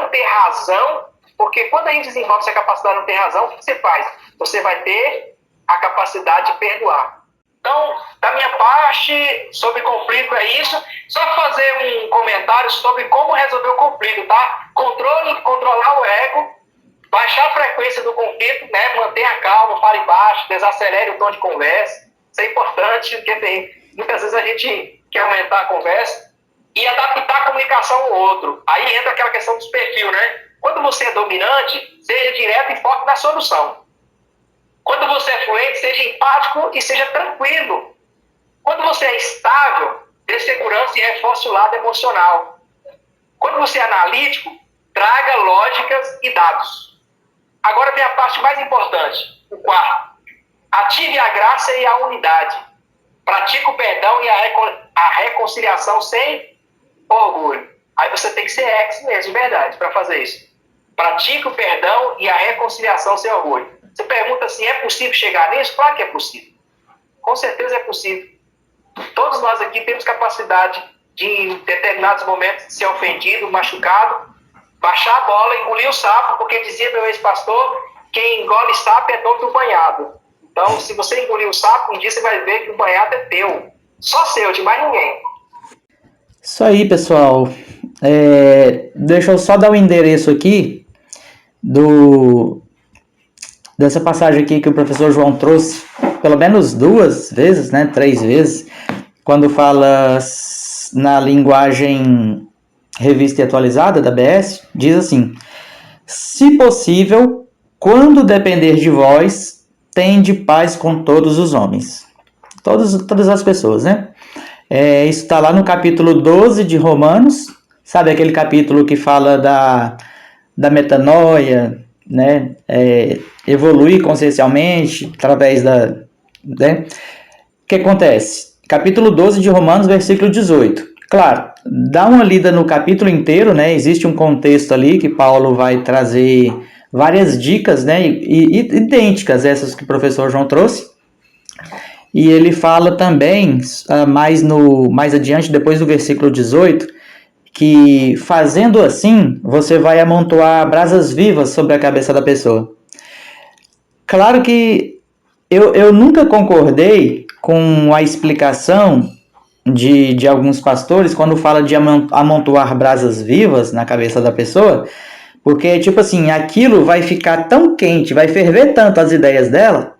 ter razão, porque quando a gente desenvolve essa capacidade de não ter razão, o que você faz? Você vai ter a capacidade de perdoar. Então, da minha parte, sobre conflito é isso. Só fazer um comentário sobre como resolver o conflito, tá? Controlar o ego, baixar a frequência do conflito, né? Manter a calma, fale baixo, desacelere o tom de conversa. Isso é importante, porque muitas vezes a gente quer aumentar a conversa e adaptar a comunicação ao outro. Aí entra aquela questão dos perfis, né? Quando você é dominante, seja direto e foque na solução. Quando você é fluente, seja empático e seja tranquilo. Quando você é estável, dê segurança e reforce o lado emocional. Quando você é analítico, traga lógicas e dados. Agora vem a parte mais importante, o quarto. Ative a graça e a unidade. Pratique o perdão e a reconciliação sem orgulho. Aí você tem que ser ex mesmo, de verdade, para fazer isso. Pratique o perdão e a reconciliação sem orgulho. Você pergunta assim, é possível chegar nisso? Claro que é possível. Com certeza é possível. Todos nós aqui temos capacidade de, em determinados momentos, ser ofendido, machucado, baixar a bola, engolir o sapo, porque dizia meu ex-pastor, quem engole sapo é dono do banhado. Então, se você engolir o sapo, um dia você vai ver que o banhado é teu. Só seu, de mais ninguém. Isso aí, pessoal. Deixa eu só dar o endereço aqui dessa passagem aqui que o professor João trouxe, pelo menos 2 vezes, né, 3 vezes, quando fala na linguagem revista e atualizada da BS, diz assim: se possível, quando depender de vós, tende paz com todos os homens. Todas as pessoas, né? Isso está lá no capítulo 12 de Romanos, sabe aquele capítulo que fala da metanoia, né, evoluir consciencialmente através da... Né? O que acontece? Capítulo 12 de Romanos, versículo 18. Claro, dá uma lida no capítulo inteiro, né? Existe um contexto ali que Paulo vai trazer várias dicas, né? E idênticas a essas que o professor João trouxe. E ele fala também, mais adiante, depois do versículo 18, que fazendo assim, você vai amontoar brasas vivas sobre a cabeça da pessoa. Claro que eu nunca concordei com a explicação de alguns pastores quando fala de amontoar brasas vivas na cabeça da pessoa, porque, tipo assim, aquilo vai ficar tão quente, vai ferver tanto as ideias dela,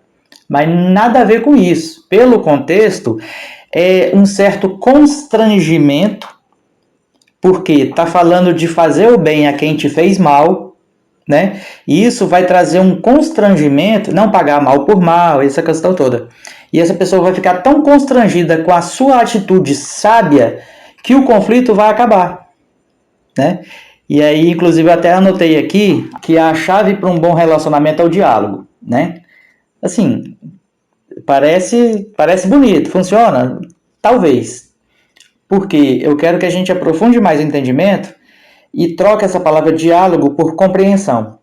mas nada a ver com isso. Pelo contexto, é um certo constrangimento, porque está falando de fazer o bem a quem te fez mal, né? E isso vai trazer um constrangimento, não pagar mal por mal, essa questão toda. E essa pessoa vai ficar tão constrangida com a sua atitude sábia que o conflito vai acabar, né? E aí, inclusive, eu até anotei aqui que a chave para um bom relacionamento é o diálogo, né? Assim, parece bonito, funciona? Talvez. Porque eu quero que a gente aprofunde mais o entendimento e troque essa palavra diálogo por compreensão.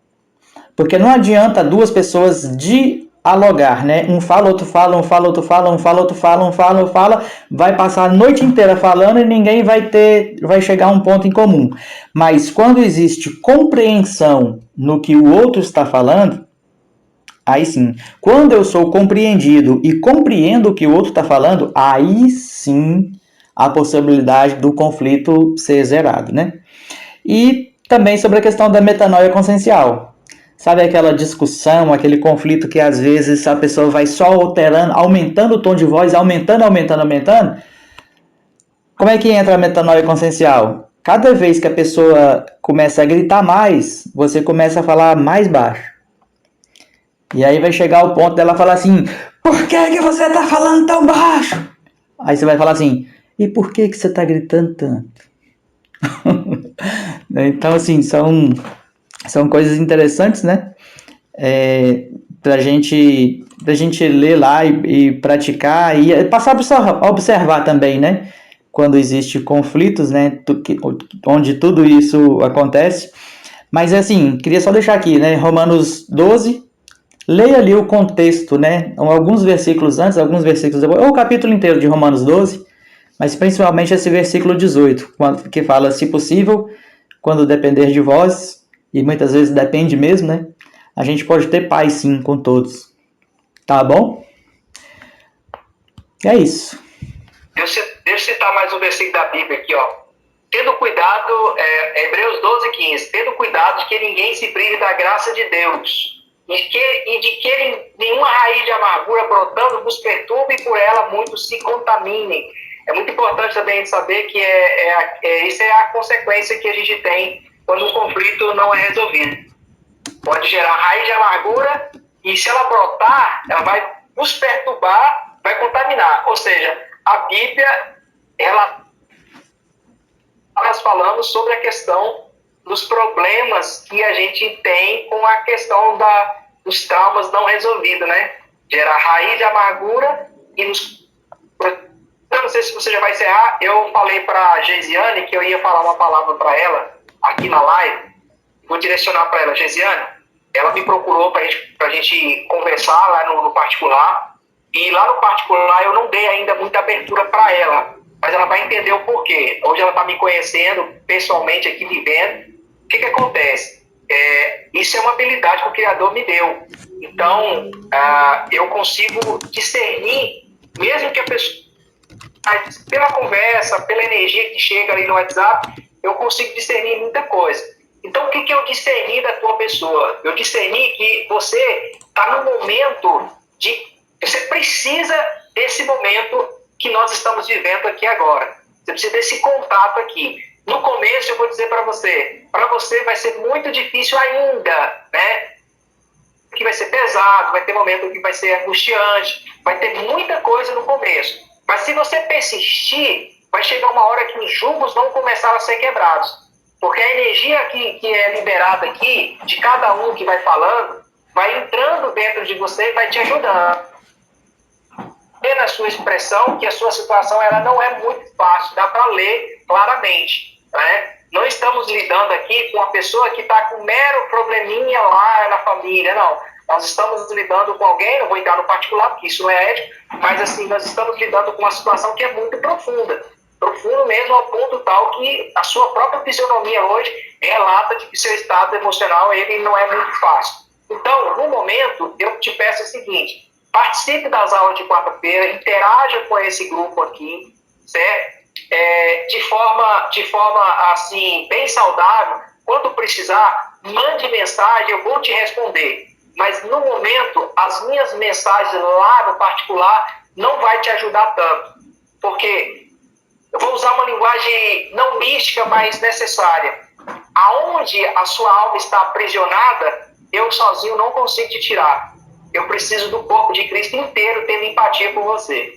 Porque não adianta duas pessoas dialogar, né? Um fala, outro fala, um fala, outro fala, um fala, outro fala, um fala, outro fala, vai passar a noite inteira falando e ninguém vai chegar a um ponto em comum. Mas quando existe compreensão no que o outro está falando, aí sim. Quando eu sou compreendido e compreendo o que o outro está falando, aí sim a possibilidade do conflito ser zerado, né? E também sobre a questão da metanoia consciencial. Sabe aquela discussão, aquele conflito que às vezes a pessoa vai só alterando, aumentando o tom de voz, aumentando. Como é que entra a metanoia consciencial? Cada vez que a pessoa começa a gritar mais, você começa a falar mais baixo. E aí vai chegar o ponto dela falar assim, por que você está falando tão baixo? Aí você vai falar assim, e por que você está gritando tanto? Então, assim, são coisas interessantes, né? Pra gente ler lá e praticar e passar a observar também, né? Quando existe conflitos, né? Onde tudo isso acontece. Mas, assim, queria só deixar aqui, né? Romanos 12, leia ali o contexto, né? Alguns versículos antes, alguns versículos depois, ou o capítulo inteiro de Romanos 12, mas principalmente esse versículo 18, que fala, se possível, quando depender de vós, e muitas vezes depende mesmo, né? A gente pode ter paz, sim, com todos. Tá bom? É isso. Deixa eu citar mais um versículo da Bíblia aqui, ó. Tendo cuidado, Hebreus 12, 15. Tendo cuidado de que ninguém se prive da graça de Deus. E de que nenhuma raiz de amargura brotando vos perturbe e por ela muitos se contaminem. É muito importante também a gente saber que isso é a consequência que a gente tem quando um conflito não é resolvido. Pode gerar raiz de amargura e se ela brotar, ela vai nos perturbar, vai contaminar. Ou seja, a Bíblia, nós falamos sobre a questão dos problemas que a gente tem com a questão dos traumas não resolvidos, né? Gerar raiz de amargura e nos... Eu não sei se você já vai encerrar. Eu falei para a Geisiane que eu ia falar uma palavra para ela aqui na live. Vou direcionar para ela. Geisiane, ela me procurou para a gente conversar lá no particular. E lá no particular eu não dei ainda muita abertura para ela. Mas ela vai entender o porquê. Hoje ela está me conhecendo pessoalmente aqui, me vendo. O que acontece? Isso é uma habilidade que o Criador me deu. Então, eu consigo discernir, mesmo que a pessoa... Pela conversa, pela energia que chega ali no WhatsApp, eu consigo discernir muita coisa. Então, o que eu discerni da tua pessoa? Eu discerni que você está no momento de... Você precisa desse momento que nós estamos vivendo aqui agora. Você precisa desse contato aqui. No começo, eu vou dizer para você vai ser muito difícil ainda, né? Que vai ser pesado, vai ter momento que vai ser angustiante, vai ter muita coisa no começo. Mas se você persistir, vai chegar uma hora que os jugos vão começar a ser quebrados. Porque a energia que é liberada aqui, de cada um que vai falando, vai entrando dentro de você e vai te ajudando. E na sua expressão que a sua situação ela não é muito fácil, dá para ler claramente, né? Não estamos lidando aqui com uma pessoa que está com um mero probleminha lá na família, não. Nós estamos lidando com alguém, não vou entrar no particular, porque isso não é ético, mas assim, nós estamos lidando com uma situação que é muito profunda. Profundo mesmo ao ponto tal que a sua própria fisionomia hoje relata de que seu estado emocional ele não é muito fácil. Então, no momento, eu te peço o seguinte, participe das aulas de quarta-feira, interaja com esse grupo aqui, certo? De forma assim, bem saudável. Quando precisar, mande mensagem, eu vou te responder. Mas no momento, as minhas mensagens lá no particular não vai te ajudar tanto. Porque eu vou usar uma linguagem não mística, mas necessária. Aonde a sua alma está aprisionada, eu sozinho não consigo te tirar. Eu preciso do corpo de Cristo inteiro tendo empatia por você.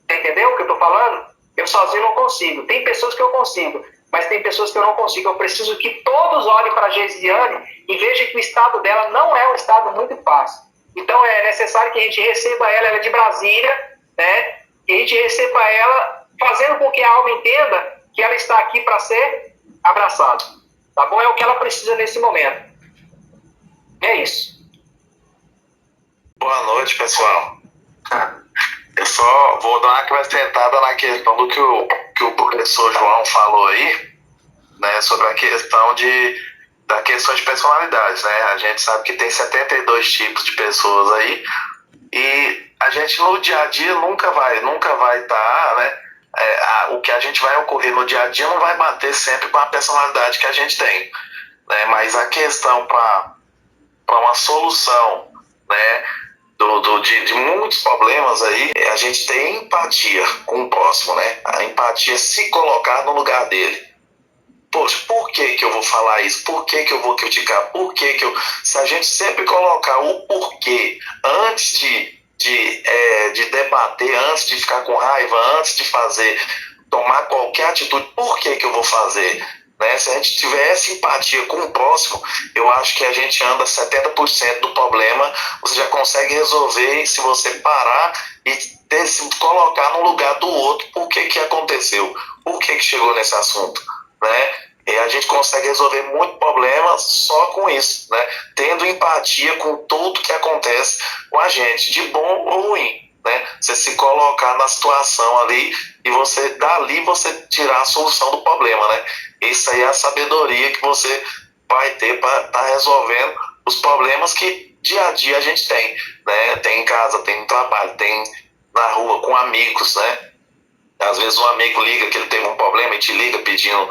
Você entendeu o que eu estou falando? Eu sozinho não consigo. Tem pessoas que eu consigo, mas tem pessoas que eu não consigo. Eu preciso que todos olhem para a Geisiane e vejam que o estado dela não é um estado muito fácil. Então é necessário que a gente receba ela é de Brasília, né? Que a gente receba ela fazendo com que a alma entenda que ela está aqui para ser abraçada. Tá bom? É o que ela precisa nesse momento. É isso. Boa noite, pessoal. Eu só vou dar uma acrescentada na questão do que o professor João falou aí, né, sobre a questão da questão de personalidades, né? A gente sabe que tem 72 tipos de pessoas aí e a gente no dia a dia nunca vai estar, né? O que a gente vai ocorrer no dia a dia não vai bater sempre com a personalidade que a gente tem, né? Mas a questão para uma solução, né, de muitos problemas aí, a gente tem empatia com o próximo, né? A empatia se colocar no lugar dele. Poxa, por que eu vou falar isso? Por que eu vou criticar? Por que eu... Se a gente sempre colocar o porquê antes de debater, antes de ficar com raiva, antes de tomar qualquer atitude, por que eu vou fazer? Né? Se a gente tivesse empatia com o próximo, eu acho que a gente anda 70% do problema, você já consegue resolver se você parar e se colocar no lugar do outro, por que aconteceu, por que chegou nesse assunto, né? E a gente consegue resolver muito problema só com isso, né? Tendo empatia com tudo que acontece com a gente, de bom ou ruim, né? Você se colocar na situação ali e dali você tirar a solução do problema, né? Isso aí é a sabedoria que você vai ter para estar resolvendo os problemas que dia a dia a gente tem, né? Tem em casa, tem no trabalho, tem na rua com amigos, né? Às vezes um amigo liga que ele teve um problema e te liga pedindo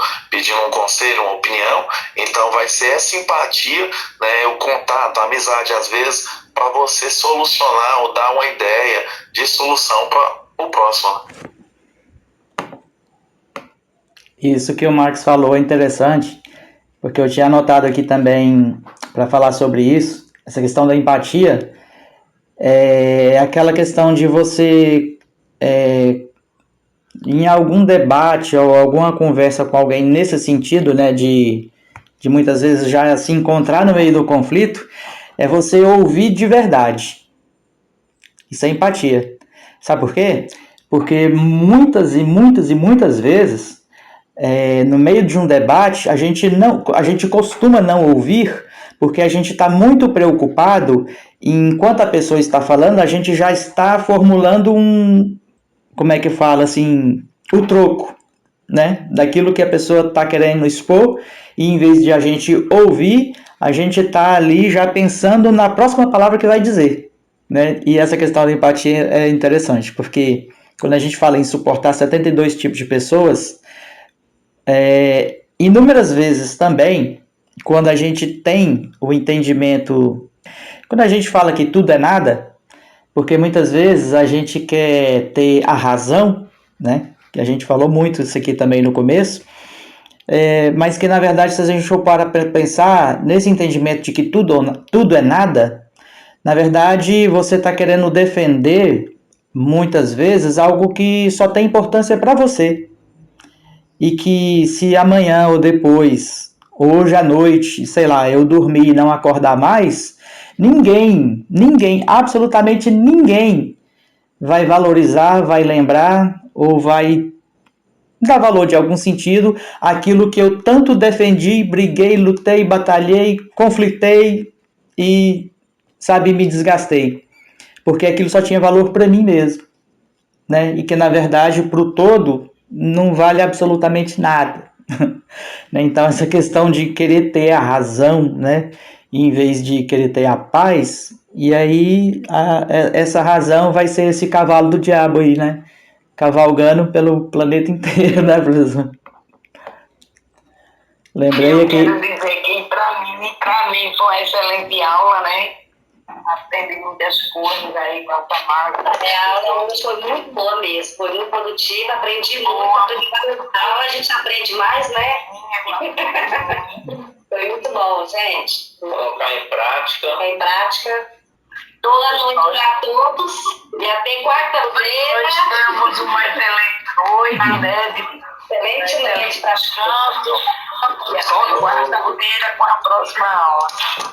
um conselho, uma opinião. Então vai ser essa empatia, né, o contato, a amizade, às vezes, para você solucionar ou dar uma ideia de solução para o próximo. Isso que o Marcos falou é interessante, porque eu tinha anotado aqui também para falar sobre isso, essa questão da empatia, é aquela questão de você... em algum debate ou alguma conversa com alguém nesse sentido, né, de muitas vezes já se encontrar no meio do conflito, é você ouvir de verdade. Isso é empatia. Sabe por quê? Porque muitas vezes, no meio de um debate, a gente costuma não ouvir, porque a gente está muito preocupado, e enquanto a pessoa está falando, a gente já está formulando como é que fala, assim, o troco, né, daquilo que a pessoa está querendo expor, e em vez de a gente ouvir, a gente está ali já pensando na próxima palavra que vai dizer, né, e essa questão da empatia é interessante, porque quando a gente fala em suportar 72 tipos de pessoas, inúmeras vezes também, quando a gente tem o entendimento, quando a gente fala que tudo é nada, porque muitas vezes a gente quer ter a razão, né? Que a gente falou muito isso aqui também no começo, mas que na verdade, se a gente for para pensar nesse entendimento de que tudo é nada, na verdade você está querendo defender muitas vezes algo que só tem importância para você. E que se amanhã ou depois hoje à noite, sei lá, eu dormir e não acordar mais, ninguém, absolutamente ninguém vai valorizar, vai lembrar ou vai dar valor de algum sentido aquilo que eu tanto defendi, briguei, lutei, batalhei, conflitei e, sabe, me desgastei. Porque aquilo só tinha valor para mim mesmo, né? E que, na verdade, para o todo, não vale absolutamente nada. Então, essa questão de querer ter a razão, né? Em vez de querer ter a paz, e aí essa razão vai ser esse cavalo do diabo aí, né? Cavalgando pelo planeta inteiro, né, professor? Lembrei Eu aqui. quero dizer que para mim foi uma excelente aula, né? Aprendi muitas coisas aí com a Tamara. A aula hoje foi muito boa mesmo, foi muito produtiva, aprendi muito, aprendi cada aula, a gente aprende mais, né? Foi muito bom, gente. Colocar em prática. Colocar em prática. Toda noite para todos, e até quarta-feira. Nós temos uma excelente noite, né? Excelente noite para Descanso. Só quarta-feira com a próxima aula.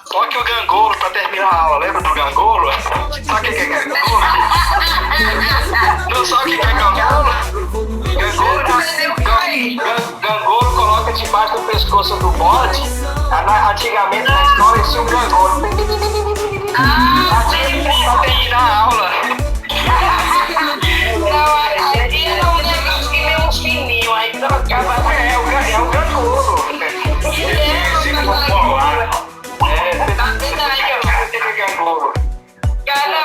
Só que o gangolo, pra terminar a aula, lembra do gangolo? Sabe o que é gangolo? Não sabe o que é gangolo? Gangolo coloca debaixo do pescoço do bode. Antigamente na escola tinha um gangolo. Pra terminar a aula. Não, aqui é um negócio que tem uns fininhos aí que trocava. É o gangolo. Cada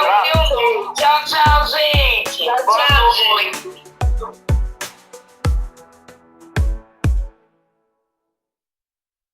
um. Tchau, tchau, gente. Tchau, Boa tchau, noite.